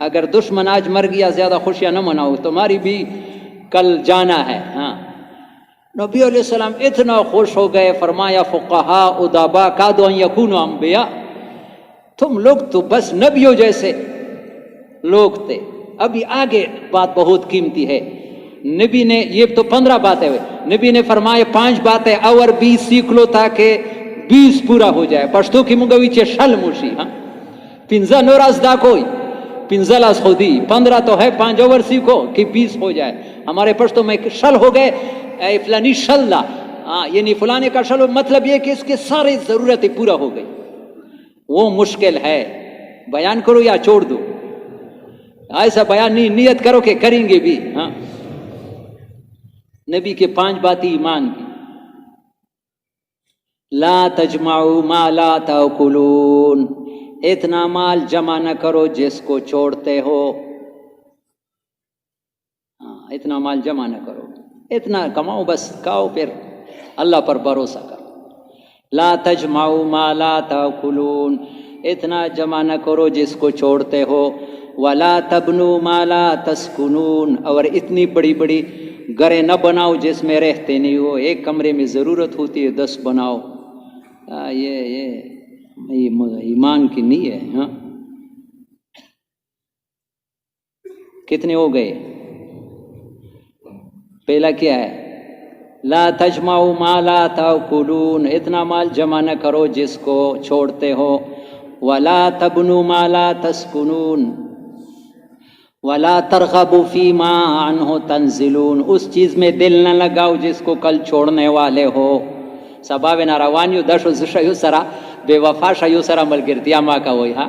اگر دشمن آج مر گیا زیادہ خوشیاں نہ مناؤ، تمہاری بھی کل جانا ہے. ہاں، نبی علیہ السلام اتنا خوش ہو گئے، فرمایا فقہاء ادباء کادوا ان یکونوا انبیاء، تم لوگ تو بس نبیوں جیسے لوگ تھے. ابھی آگے بات بہت قیمتی ہے. نبی نے، یہ تو 15 باتیں ہوئے، نبی نے فرمایا 5 باتیں اور 20 سیکھ لو تاکہ 20 پورا ہو جائے. پشتو کی منگویچے شل موشی. ہاں، 15 نوراز دا کوئی 15 لاس خودی 15 تو ہے، 5 اور سیکھو کہ 20 ہو جائے. ہمارے پشتو میں شل ہو گئے، اے فلانی شل دا، یعنی فلانے کا شل، مطلب یہ کہ اس کے سارے ضرورتیں پورا ہو گئی. وہ مشکل ہے. بیان کرو یا چھوڑ دو. ایسا بیان نہیں، نیت کرو کہ کریں گے بھی. ہاں، نبی کے 5 باتیں ایمان کی. لا تجمعوا ما لا تاکلون، اتنا مال جمع نہ کرو جس کو چھوڑتے ہو. ہاں، اتنا مال جمع نہ کرو، اتنا کماؤ بس کھاؤ، پھر اللہ پر بھروسہ کرو. لا تجمعوا ما لا تاکلون، اتنا جمع نہ کرو جس کو چھوڑتے ہو. ولا تبنوا ما لا تسکنون، اور اتنی بڑی بڑی گھریں نہ بناؤ جس میں رہتے نہیں ہو. ایک کمرے میں ضرورت ہوتی ہے 10 بناؤ. یہ ایمان کی نہیں ہے. ہاں، کتنے ہو گئے؟ پہلا کیا ہے؟ لا تجمعوا ما لا تاکلون، اتنا مال جمع نہ کرو جس کو چھوڑتے ہو. ولا تبنوا ما لا تسکنون، ولا ترغبوا فيما عنه تنزلون، اس چیز میں دل نہ لگاؤ جس کو کل چھوڑنے والے ہو. سباب ناروانیو دشو زشیو سرا بے وفا شیو سرا ملګرتیا ما کوي. ها،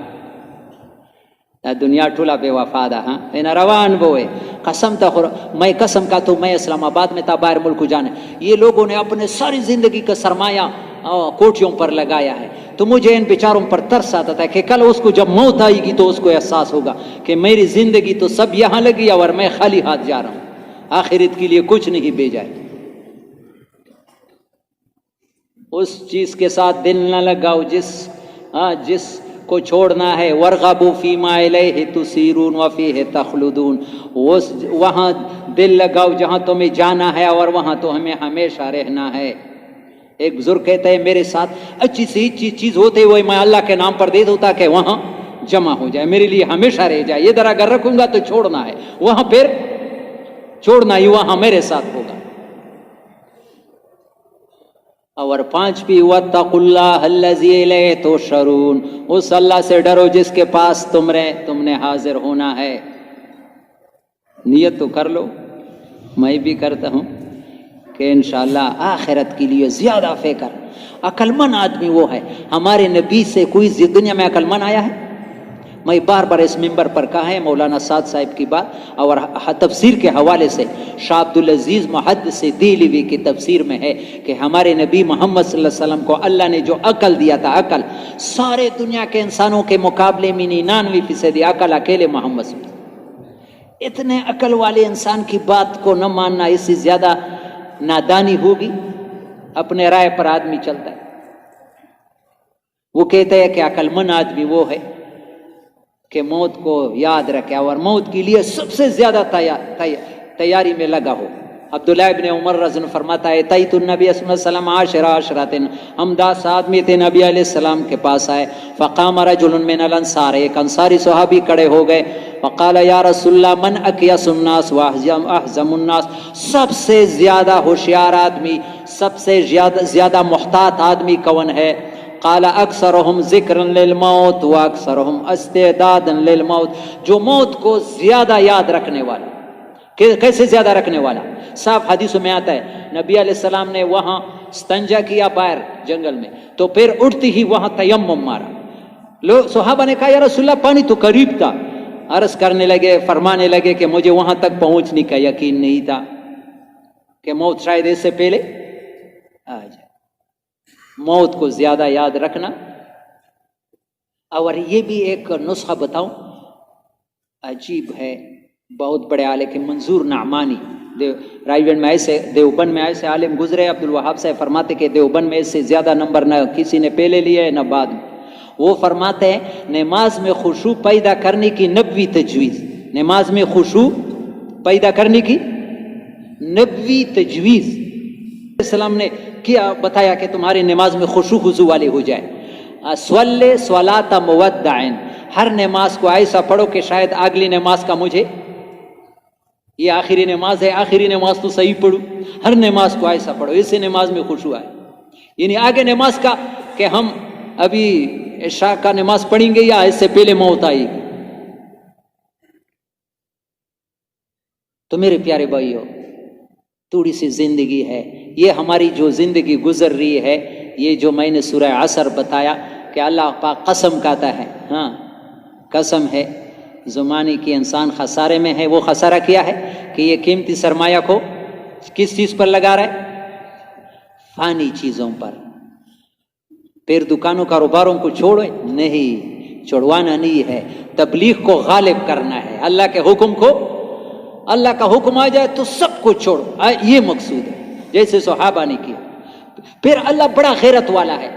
دا دنیا ټوله بے وفا ده. ها، ناروان بوئے قسم تخور، میں قسم کا تو میں اسلام آباد میں تھا، باہر ملک جانے. یہ لوگوں نے اپنے ساری زندگی کا سرمایہ کوٹھیوں پر لگایا ہے. تو مجھے ان بیچاروں پر ترس آتا تھا کہ کل اس کو جب موت آئے گی تو اس کو احساس ہوگا کہ میری زندگی تو سب یہاں لگی اور میں خالی ہاتھ جا رہا ہوں، آخرت کے لیے کچھ نہیں بھیجا ہے. اس چیز کے ساتھ دل نہ لگاؤ جس کو چھوڑنا ہے. ورغبوا فیما الیہ تسیرون وفیہ تخلدون، وہاں دل لگاؤ جہاں تمہیں جانا ہے اور وہاں تو ہمیں ہمیشہ رہنا ہے. ایک بزرگ کہتے ہیں میرے ساتھ اچھی سی چیز ہوتے ہوئے میں اللہ کے نام پر دے دوں تاکہ وہاں جمع ہو جائے، میرے لیے ہمیشہ رہ جائے. ادھر اگر رکھوں گا تو چھوڑنا ہے، وہاں پھر چھوڑنا ہی وہاں میرے ساتھ ہوگا. اور 5ویں واتقوا اللہ الذی الیہ تحشرون، اس اللہ سے ڈرو جس کے پاس تم نے حاضر ہونا ہے. نیت تو کر لو، میں بھی کرتا ہوں کہ انشاءاللہ آخرت کے لیے زیادہ فکر. عقل مند آدمی وہ ہے. ہمارے نبی سے کوئی دنیا میں عقل مند آیا ہے؟ میں بار بار اس ممبر پر کہا ہے، مولانا سعد صاحب کی بات، اور تفسیر کے حوالے سے شاہ عبدالعزیز محدث دہلوی کی تفسیر میں ہے کہ ہمارے نبی محمد صلی اللہ علیہ وسلم کو اللہ نے جو عقل دیا تھا، عقل سارے دنیا کے انسانوں کے مقابلے میں 99% عقل اکیلے محمد صلی اللہ علیہ وسلم. اتنے عقل والے انسان کی بات کو نہ ماننا، اس سے زیادہ نادانی ہوگی. اپنے رائے پر آدمی چلتا ہے. وہ کہتے ہیں کہ عقل مند آدمی وہ ہے کہ موت کو یاد رکھے اور موت کے لیے سب سے زیادہ تیاری میں لگا ہو. عبداللہ ابن عمر رضی اللہ عنہ فرماتا ہے تیت النبی صلی اللہ علیہ وسلم عشراتن، ہم 10 آدمی تھے، نبی علیہ السلام کے پاس آئے. فقام رجل من الانصار، ایک انصاری صحابی کھڑے ہو گئے. وقال یا رسول اللہ من اکیس الناس واحزم الناس، سب سے زیادہ ہوشیار آدمی، سب سے زیادہ محتاط آدمی کون ہے؟ قال اکثرهم ذکرا للموت واکثرهم استعدادا للموت، جو موت کو زیادہ یاد رکھنے والا. کیسے زیادہ رکھنے والا؟ صاف حدیثوں میں آتا ہے نبی علیہ السلام نے وہاں استنجا کیا باہر جنگل میں، تو پھر اٹھتی ہی وہاں تیمم مارا. لوگ صحابہ نے کہا یا رسول اللہ پانی تو قریب تھا. عرض کرنے لگے، فرمانے لگے کہ مجھے وہاں تک پہنچنے کا یقین نہیں تھا کہ موت شاید اس سے پہلے آ جائے. موت کو زیادہ یاد رکھنا. اور یہ بھی ایک نسخہ بتاؤں، عجیب ہے، بہت بڑے عالم کے منظور نعمانی رائیگڑھ میں ایسے، دیوبند میں ایسے عالم گزرے. عبدالوہاب صاحب فرماتے کہ دیوبند میں اس سے زیادہ نمبر نہ کسی نے پہلے لیا ہے نہ بعد میں. وہ فرماتے ہیں نماز میں خشوع پیدا کرنے کی 90 تجویز، نماز میں خشوع پیدا کرنے کی 90 تجویز السلام نے کیا بتایا کہ تمہاری نماز میں خشوع خضوع والے ہو جائے. صلی صلاۃ مودعین، ہر نماز کو ایسا پڑھو کہ شاید اگلی نماز کا مجھے، یہ آخری نماز ہے، آخری نماز تو صحیح پڑھو. ہر نماز کو ایسا پڑھو اس سے نماز میں خشوع آئے. یعنی آگے نماز کا کہ ہم ابھی عشاء کا نماز پڑھیں گے یا اس سے پہلے موت آئے گی. تو میرے پیارے بھائیو، تھوڑی سی زندگی ہے، یہ ہماری جو زندگی گزر رہی ہے، یہ جو میں نے سورہ عصر بتایا کہ اللہ پاک قسم کہتا ہے، ہاں قسم ہے، زمانے کی انسان خسارے میں ہے. وہ خسارہ کیا ہے کہ یہ قیمتی سرمایہ کو کس چیز پر لگا رہا ہے؟ فانی چیزوں پر. پھر دکانوں کاروباروں کو چھوڑو نہیں، چھوڑوانا نہیں ہے، تبلیغ کو غالب کرنا ہے. اللہ کے حکم کو، اللہ کا حکم آ جائے تو سب کو چھوڑو، یہ مقصود ہے، جیسے صحابہ نے کیا. پھر اللہ بڑا غیرت والا ہے.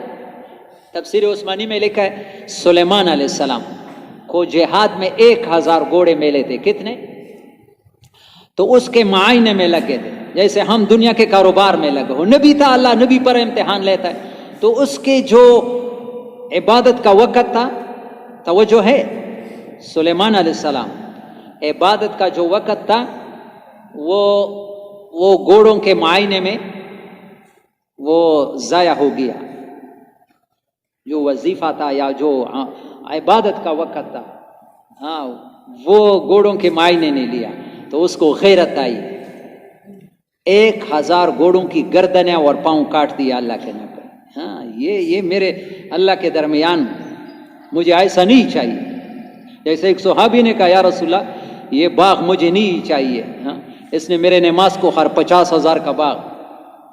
تفسیر عثمانی میں لکھا ہے سلیمان علیہ السلام کو جہاد میں 1000 گھوڑے ملے تھے. کتنے؟ تو اس کے معائنے میں لگے تھے جیسے ہم دنیا کے کاروبار میں لگے ہو. نبی تھا، اللہ نبی پر امتحان لیتا ہے. تو اس کے جو عبادت کا وقت تھا، توجہ ہے، سلیمان علیہ السلام عبادت کا جو وقت تھا وہ گھوڑوں کے معائنے میں وہ ضائع ہو گیا. جو وظیفہ تھا یا جو عبادت کا وقت تھا، ہاں وہ گھوڑوں کے معائنے نے لیا. تو اس کو غیرت آئی، 1000 گھوڑوں کی گردنیں اور پاؤں کاٹ دیا اللہ کے نام پر. ہاں یہ میرے اللہ کے درمیان مجھے ایسا نہیں چاہیے. جیسے ایک صحابی نے کہا یا رسول اللہ یہ باغ مجھے نہیں چاہیے. ہاں اس نے میرے نماز کو ہر 50,000 کا باغ،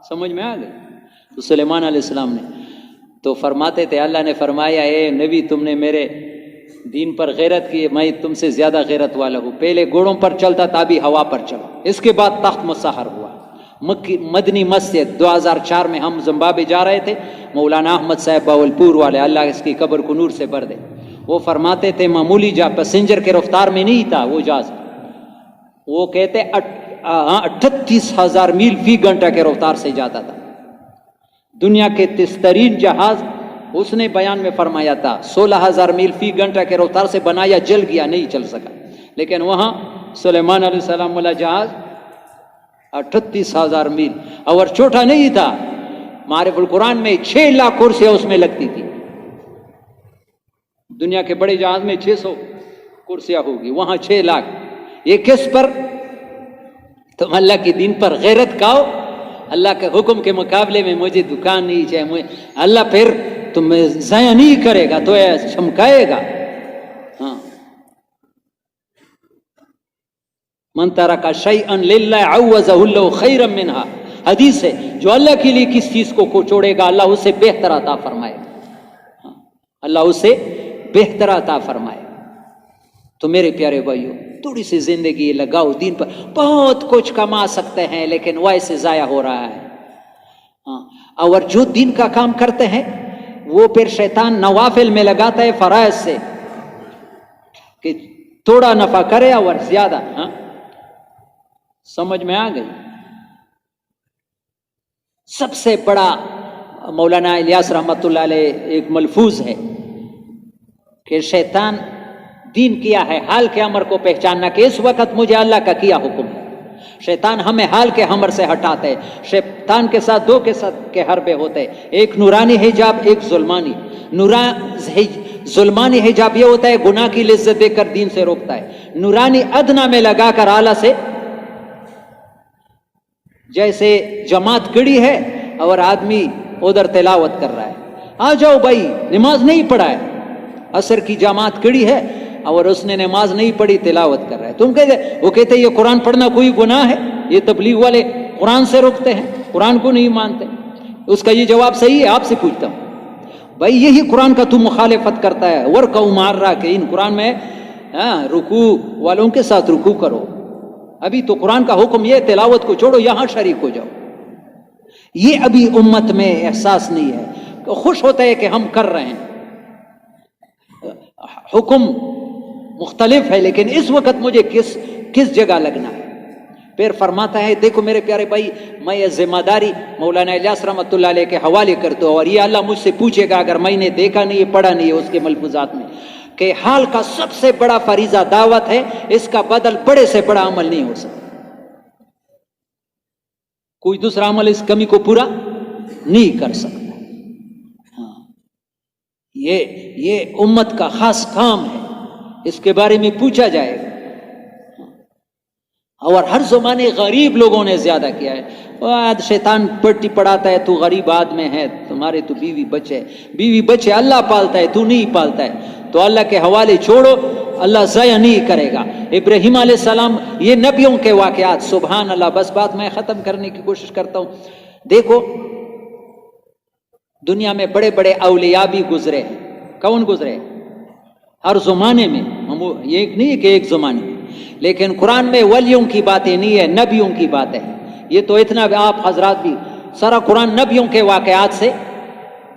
سمجھ میں آ گئی. تو سلیمان علیہ السلام نے تو فرماتے تھے، اللہ نے فرمایا اے نبی تم نے میرے دین پر غیرت کی، میں تم سے زیادہ غیرت والا ہوں. پہلے گھوڑوں پر چلتا تھا، ابھی ہوا پر چلا. اس کے بعد تخت مسحر ہوا. مدنی مسجد 2004 میں ہم زمبابوے جا رہے تھے. مولانا احمد صاحب باولپور والے، اللہ اس کی قبر کو نور سے بھر دے، وہ فرماتے تھے معمولی پیسنجر کے رفتار میں نہیں تھا وہ جہاز. وہ کہتے 38,000 میل فی گھنٹہ کے رفتار سے جاتا تھا. دنیا کے تیزترین جہاز اس نے بیان میں فرمایا تھا 16,000 میل فی گھنٹہ کے رفتار سے بنایا، جل گیا، نہیں چل سکا. لیکن وہاں سلیمان علیہ السلام والا جہاز 38,000 میل، اور چھوٹا نہیں تھا. معارف القرآن میں 6 لاکھ کرسیاں اس میں لگتی تھی. دنیا کے بڑے جہاز میں 600 کرسیاں ہوگی، وہاں 6 لاکھ. یہ کس پر؟ تم اللہ کے دین پر غیرت کھاؤ، اللہ کے حکم کے مقابلے میں مجھے دکان نہیں چاہیے، اللہ پھر تمہیں ضائع نہیں کرے گا، تو چمکائے گا۔ ہاں، من ترک شیئا للہ عوضہ اللہ خیرا منہا، حدیث ہے، جو اللہ کے لیے کس چیز کو چھوڑے گا اللہ اسے بہتر عطا فرمائے گا، اللہ اسے بہتر عطا فرمائے۔ تو میرے پیارے بھائیو، تھوڑی سی زندگی لگاؤ دین پر، بہت کچھ کما سکتے ہیں لیکن ویسے ضائع ہو رہا ہے۔ اور جو دین کا کام کرتے ہیں وہ پھر شیطان نوافل میں لگاتا ہے فرائض سے کہ تھوڑا نفع کرے اور زیادہ۔ سمجھ میں آ گئی؟ سب سے بڑا مولانا الیاس رحمت اللہ علیہ ایک ملفوظ ہے کہ شیطان دین کیا ہے حال کے امر کو پہچاننا، کہ اس وقت مجھے اللہ کا کیا حکم ہے۔ شیطان ہمیں حال کے امر سے ہٹاتے، شیطان کے ساتھ دو قسم کے حربے ہوتے، ایک نورانی حجاب، ایک ظلمانی۔ ظلمانی حجاب یہ ہوتا ہے گناہ کی لذت دے کر دین سے روکتا ہے، نورانی ادنا میں لگا کر اعلیٰ سے، جیسے جماعت کڑی ہے اور آدمی ادھر تلاوت کر رہا ہے، آ جاؤ بھائی نماز نہیں پڑھا ہے، عصر کی جماعت کڑی ہے اور اس نے نماز نہیں پڑھی تلاوت کر رہا ہے، تم کہتے، وہ کہتے یہ قرآن پڑھنا کوئی گناہ ہے؟ یہ تبلیغ والے قرآن سے روکتے ہیں، قرآن کو نہیں مانتے۔ اس کا یہ جواب صحیح ہے، آپ سے پوچھتا ہوں بھائی یہی قرآن کا تو مخالفت کرتا ہے، ورکعوا مع الراکعین، قرآن میں رکوع والوں کے ساتھ رکوع کرو، ابھی تو قرآن کا حکم یہ تلاوت کو چھوڑو یہاں شریک ہو جاؤ۔ یہ ابھی امت میں احساس نہیں ہے، خوش ہوتا ہے کہ ہم کر رہے ہیں، حکم مختلف ہے لیکن اس وقت مجھے کس جگہ لگنا ہے۔ پھر فرماتا ہے دیکھو میرے پیارے بھائی، میں یہ ذمہ داری مولانا الیاس رحمۃ اللہ علیہ کے حوالے کرتا ہوں، اور یہ اللہ مجھ سے پوچھے گا اگر میں نے دیکھا نہیں ہے پڑھا نہیں ہے اس کے ملفوظات میں، کہ حال کا سب سے بڑا فریضہ دعوت ہے، اس کا بدل بڑے سے بڑا عمل نہیں ہو سکتا، کوئی دوسرا عمل اس کمی کو پورا نہیں کر سکتا۔ یہ امت کا خاص کام ہے، اس کے بارے میں پوچھا جائے گا، اور ہر زمانے غریب لوگوں نے زیادہ کیا ہے۔ شیطان پٹی پڑھاتا ہے تو غریب آدمی ہے، تمہارے تو بیوی بچے اللہ پالتا ہے، تو نہیں پالتا ہے، تو اللہ کے حوالے چھوڑو، اللہ ضائع نہیں کرے گا۔ ابراہیم علیہ السلام، یہ نبیوں کے واقعات، سبحان اللہ۔ بس بات میں ختم کرنے کی کوشش کرتا ہوں۔ دیکھو دنیا میں بڑے بڑے اولیاء بھی گزرے ہیں، کون گزرے؟ ہر زمانے میں، یہ نہیں ہے کہ ایک زمانے میں، لیکن قرآن میں ولیوں کی باتیں نہیں ہے، نبیوں کی باتیں ہیں۔ یہ تو اتنا آپ حضرات بھی سارا قرآن نبیوں کے واقعات سے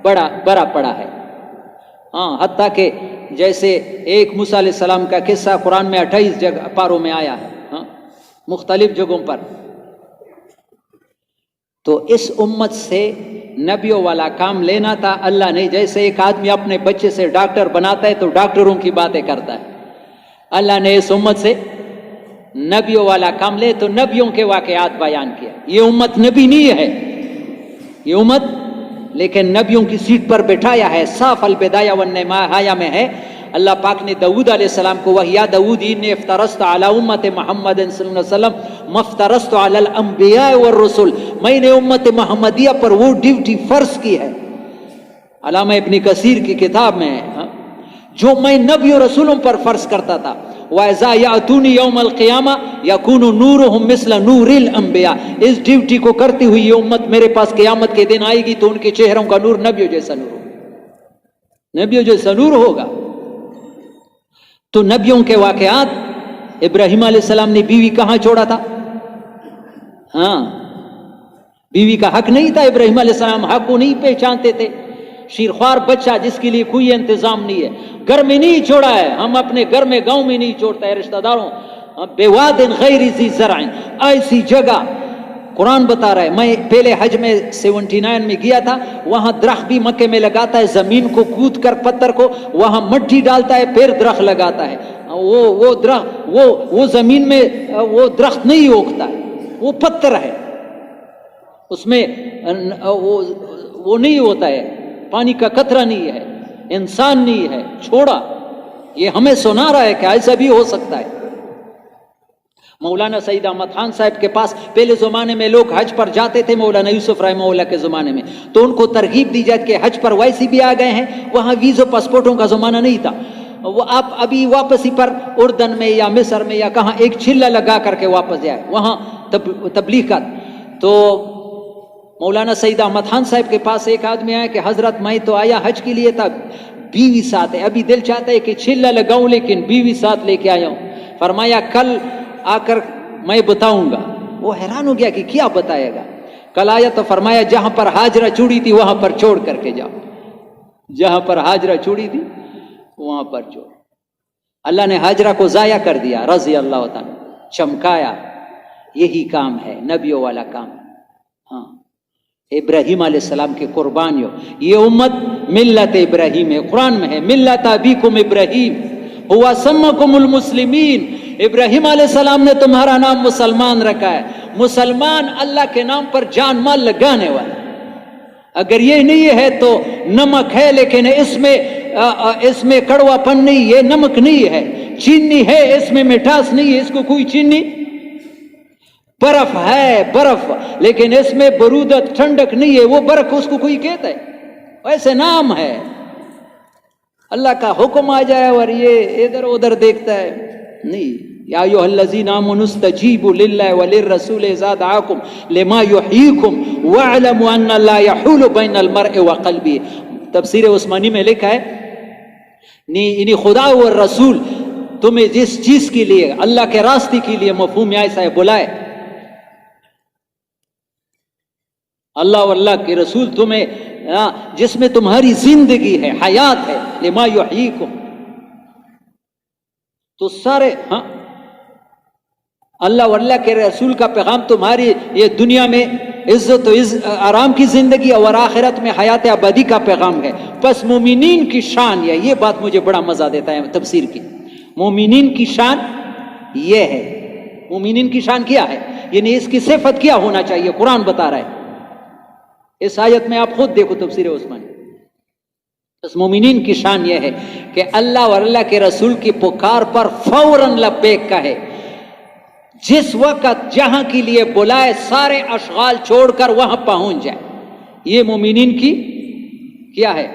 بڑا پڑا ہے۔ حتیٰ کہ جیسے ایک موسیٰ علیہ السلام کا قصہ قرآن میں 28 پاروں میں آیا ہے، مختلف جگہوں پر۔ تو اس امت سے نبیوں والا کام لینا تھا، اللہ نے، جیسے ایک آدمی اپنے بچے سے ڈاکٹر بناتا ہے تو ڈاکٹروں کی باتیں کرتا ہے، اللہ نے اس امت سے نبیوں والا کام لے تو نبیوں کے واقعات بیان کیا۔ یہ امت نبی نہیں ہے، یہ امت لیکن نبیوں کی سیٹ پر بٹھایا ہے۔ صاف البدایہ والنہایہ میں ہے، اللہ پاک نے داؤد علیہ السلام کو، وَهِيَا داؤد إِنِّي افْتَرَضْتُ عَلَى أُمَّةِ مُحَمَّدٍ صلی اللہ علیہ وسلم مَا افْتَرَضْتُ عَلَى الْأَنْبِيَاءِ وَالرُّسُلِ، میں نے امت محمدیہ پر وہ ڈیوٹی فرض کی ہے، علامہ ابن کثیر کی کتاب میں ہے، جو میں نبی و رسولوں پر فرض کرتا تھا۔ وَإِذَا يَأْتُونِي يَوْمَ الْقِيَامَةِ يَكُونُ نُورُهُمْ مِثْلَ نُورِ الْأَنْبِيَاءِ، اس ڈیوٹی کو کرتی ہوئی یہ امت میرے پاس قیامت کے دن آئے گی تو ان کے چہروں کا نور نبیوں جیسا نور ہوگا، نبیوں جیسا نور ہوگا۔ تو نبیوں کے واقعات، ابراہیم علیہ السلام نے بیوی کہاں چھوڑا تھا؟ بیوی کا حق نہیں تھا، ابراہیم علیہ السلام حق کو نہیں پہچانتے تھے۔ شیرخوار بچہ جس کے لیے کوئی انتظام نہیں ہے، گھر میں نہیں چھوڑا ہے، ہم اپنے گھر میں گاؤں میں نہیں چھوڑتا ہے، رشتہ داروں، بواد غیر ذی زرع، ایسی جگہ قرآن بتا رہا ہے۔ میں پہلے حج میں 79 میں گیا تھا، وہاں درخت بھی مکے میں لگاتا ہے، زمین کو کود کر پتھر کو وہاں مٹی ڈالتا ہے، پھر درخت لگاتا ہے۔ وہ درخت وہ زمین میں وہ درخت نہیں اگتا ہے، وہ پتھر ہے، اس میں وہ نہیں ہوتا ہے، پانی کا قطرہ نہیں ہے، انسان نہیں ہے، چھوڑا۔ یہ ہمیں سنا رہا ہے کہ ایسا بھی ہو سکتا ہے۔ مولانا سعید احمد خان صاحب کے پاس پہلے زمانے میں لوگ حج پر جاتے تھے، مولانا یوسف رحمہ اللہ کے زمانے میں، تو ان کو ترغیب دی جاتی کہ حج پر ویسے بھی آ گئے ہیں، وہاں ویزا پاسپورٹوں کا زمانہ نہیں تھا، وہ آپ ابھی واپسی پر اردن میں یا مصر میں یا کہاں ایک چھلا لگا کر کے واپس جائے، وہاں تبلیغ کا۔ تو مولانا سعید احمد خان صاحب کے پاس ایک آدمی آیا کہ حضرت میں تو آیا حج کے لیے تھا، بیوی ساتھ ہے، ابھی دل چاہتا ہے کہ چھلا لگاؤں لیکن بیوی ساتھ لے کے آیا ہوں۔ فرمایا کل آ کر میں بتاؤں گا۔ وہ حیران ہو گیا کہ کیا بتائے گا؟ کل آیا تو فرمایا جہاں پر ہاجرہ چوڑی تھی وہاں پر چھوڑ کر کے جاؤ، جہاں پر ہاجرہ چوڑی تھی وہاں پر چھوڑ۔ اللہ نے ہاجرہ کو ضائع کر دیا رضی اللہ تعالیٰ، چمکایا۔ یہی کام ہے نبیوں والا کام۔ ہاں، ابراہیم علیہ السلام کی قربانیوں، یہ امت ملت ابراہیم ہے، قرآن میں ہے ملت ابیکم ابراہیم ہوا سمکم المسلمین۔ ابراہیم علیہ السلام نے تمہارا نام مسلمان رکھا ہے۔ مسلمان اللہ کے نام پر جان مال لگانے والا۔ اگر یہ نہیں ہے تو نمک ہے لیکن اس میں کڑوا پن نہیں، یہ نمک نہیں ہے۔ چینی ہے اس میں مٹھاس نہیں ہے، اس کو کوئی چینی۔ برف ہے برف لیکن اس میں برودت ٹھنڈک نہیں ہے، وہ برف اس کو کوئی کہتا ہے؟ ویسے نام ہے۔ اللہ کا حکم آ جائے اور یہ ادھر ادھر دیکھتا ہے نہیں۔ یا ایھا الذین آمنوا استجیبوا للہ وللرسول اذا دعاکم لما یحییکم واعلموا ان اللہ یحول بین المرء وقلبہ۔ تفسیر عثمانی میں لکھا ہے یعنی خدا اور رسول تمہیں جس چیز کے لیے، اللہ کے راستے کے لیے، مفہوم ایسا ہے، بلائے، اللہ اور اللہ کے رسول تمہیں جس میں تمہاری زندگی ہے، حیات ہے، لما یحییکم، تو سارے اللہ اور اللہ کے رسول کا پیغام تمہاری یہ دنیا میں عزت و آرام کی زندگی اور آخرت میں حیات ابدی کا پیغام ہے۔ بس مومنین کی شان یہ بات مجھے بڑا مزہ دیتا ہے تفسیر کی۔ مومنین کی شان یہ ہے، مومنین کی شان کیا ہے، یعنی اس کی صفت کیا ہونا چاہیے، قرآن بتا رہا ہے اس آیت میں۔ آپ خود دیکھو تفسیر عثمانی۔ اس مومنین کی شان یہ ہے کہ اللہ اور اللہ کے رسول کی پکار پر فوراً لبیک کہے، جس وقت جہاں کے لیے بلائے سارے اشغال چھوڑ کر وہاں پہنچ جائے۔ یہ مومنین کی کیا ہے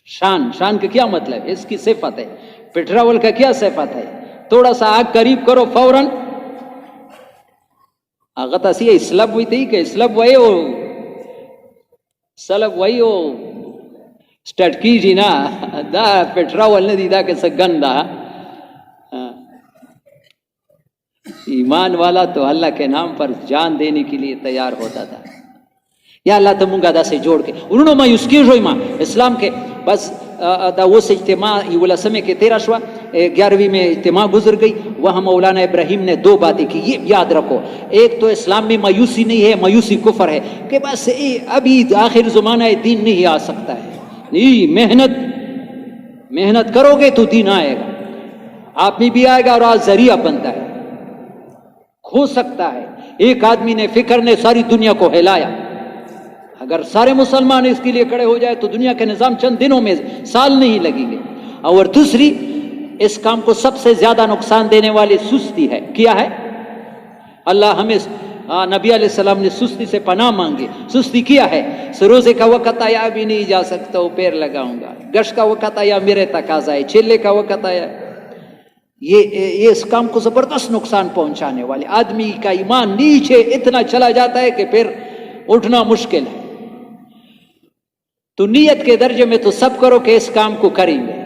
شان۔ شان کا کیا مطلب ہے؟ اس کی صفت ہے۔ پیٹرول کا کیا صفت ہے؟ تھوڑا سا آگ قریب کرو فوراً آغتا سی اسلب ہوئی تھی کہ اسلب وہی ہو سلب وہی ہو سٹارٹ کیجی نا دا پیٹرول نے دی دا کہ سگندہ۔ ایمان والا تو اللہ کے نام پر جان دینے کے لیے تیار ہوتا تھا۔ یا اللہ تمونگا دا سے جوڑ کے انہوں میں اس کی روئی ماں اسلام کے بس دا وہ سے اجتماع یہ سمے کے 13 شوا 11ویں میں اجتماع گزر گئی، وہاں مولانا ابراہیم نے 2 باتیں کی، یہ یاد رکھو۔ ایک تو اسلام میں مایوسی نہیں ہے، مایوسی کفر ہے کہ بس ابھی آخر زمانہ دین نہیں آ سکتا ہے۔ نہیں، محنت کرو گے تو دین آئے گا، آپ میں بھی آئے گا اور آج ذریعہ بنتا ہے، ہو سکتا ہے۔ ایک آدمی نے فکر نے ساری دنیا کو ہلایا، اگر سارے مسلمان اس کے لیے کھڑے ہو جائے تو دنیا کے نظام چند دنوں میں، سال نہیں لگیں گے۔ اور دوسری، اس کام کو سب سے زیادہ نقصان دینے والی سستی ہے۔ کیا ہے؟ اللہ ہمیں نبی علیہ السلام نے سستی سے پناہ مانگی۔ سستی کیا ہے؟ سروزے کا وقت آیا ابھی نہیں جا سکتا ہوں، پیر لگاؤں گا۔ گشت کا وقت آیا میرے تقاضا ہے، چلے کا وقت آیا۔ یہ اس کام کو زبردست نقصان پہنچانے والے۔ آدمی کا ایمان نیچے اتنا چلا جاتا ہے کہ پھر اٹھنا مشکل ہے۔ تو نیت کے درجے میں تو سب کرو کہ اس کام کو کریں گے۔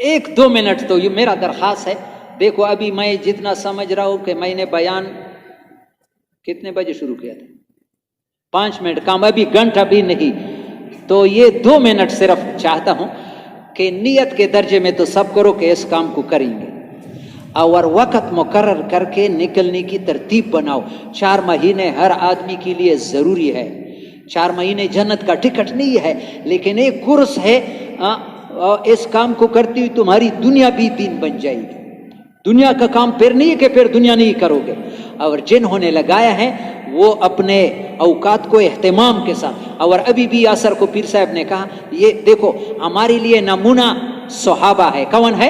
1-2 منٹ تو یہ میرا درخواست ہے۔ دیکھو ابھی میں جتنا سمجھ رہا ہوں کہ میں نے بیان کتنے بجے شروع کیا تھا، 5 منٹ کام، ابھی گھنٹہ بھی نہیں، تو یہ 2 منٹ صرف چاہتا ہوں کہ نیت کے درجے میں تو سب کرو کہ اس کام کو کریں گے، اور وقت مقرر کر کے نکلنے کی ترتیب بناؤ۔ 4 مہینے ہر آدمی کے لیے ضروری ہے۔ 4 مہینے جنت کا ٹکٹ نہیں ہے لیکن ایک کورس ہے۔ اس کام کو کرتی ہوئی تمہاری دنیا بھی دین بن جائے گی۔ دنیا کا کام پھر نہیں ہے کہ پھر دنیا نہیں کرو گے۔ اور جنہوں نے لگایا ہے وہ اپنے اوقات کو اہتمام کے ساتھ، اور ابھی بھی یاسر کو پیر صاحب نے کہا، یہ دیکھو ہمارے لیے نمونہ صحابہ ہے۔ کون ہے؟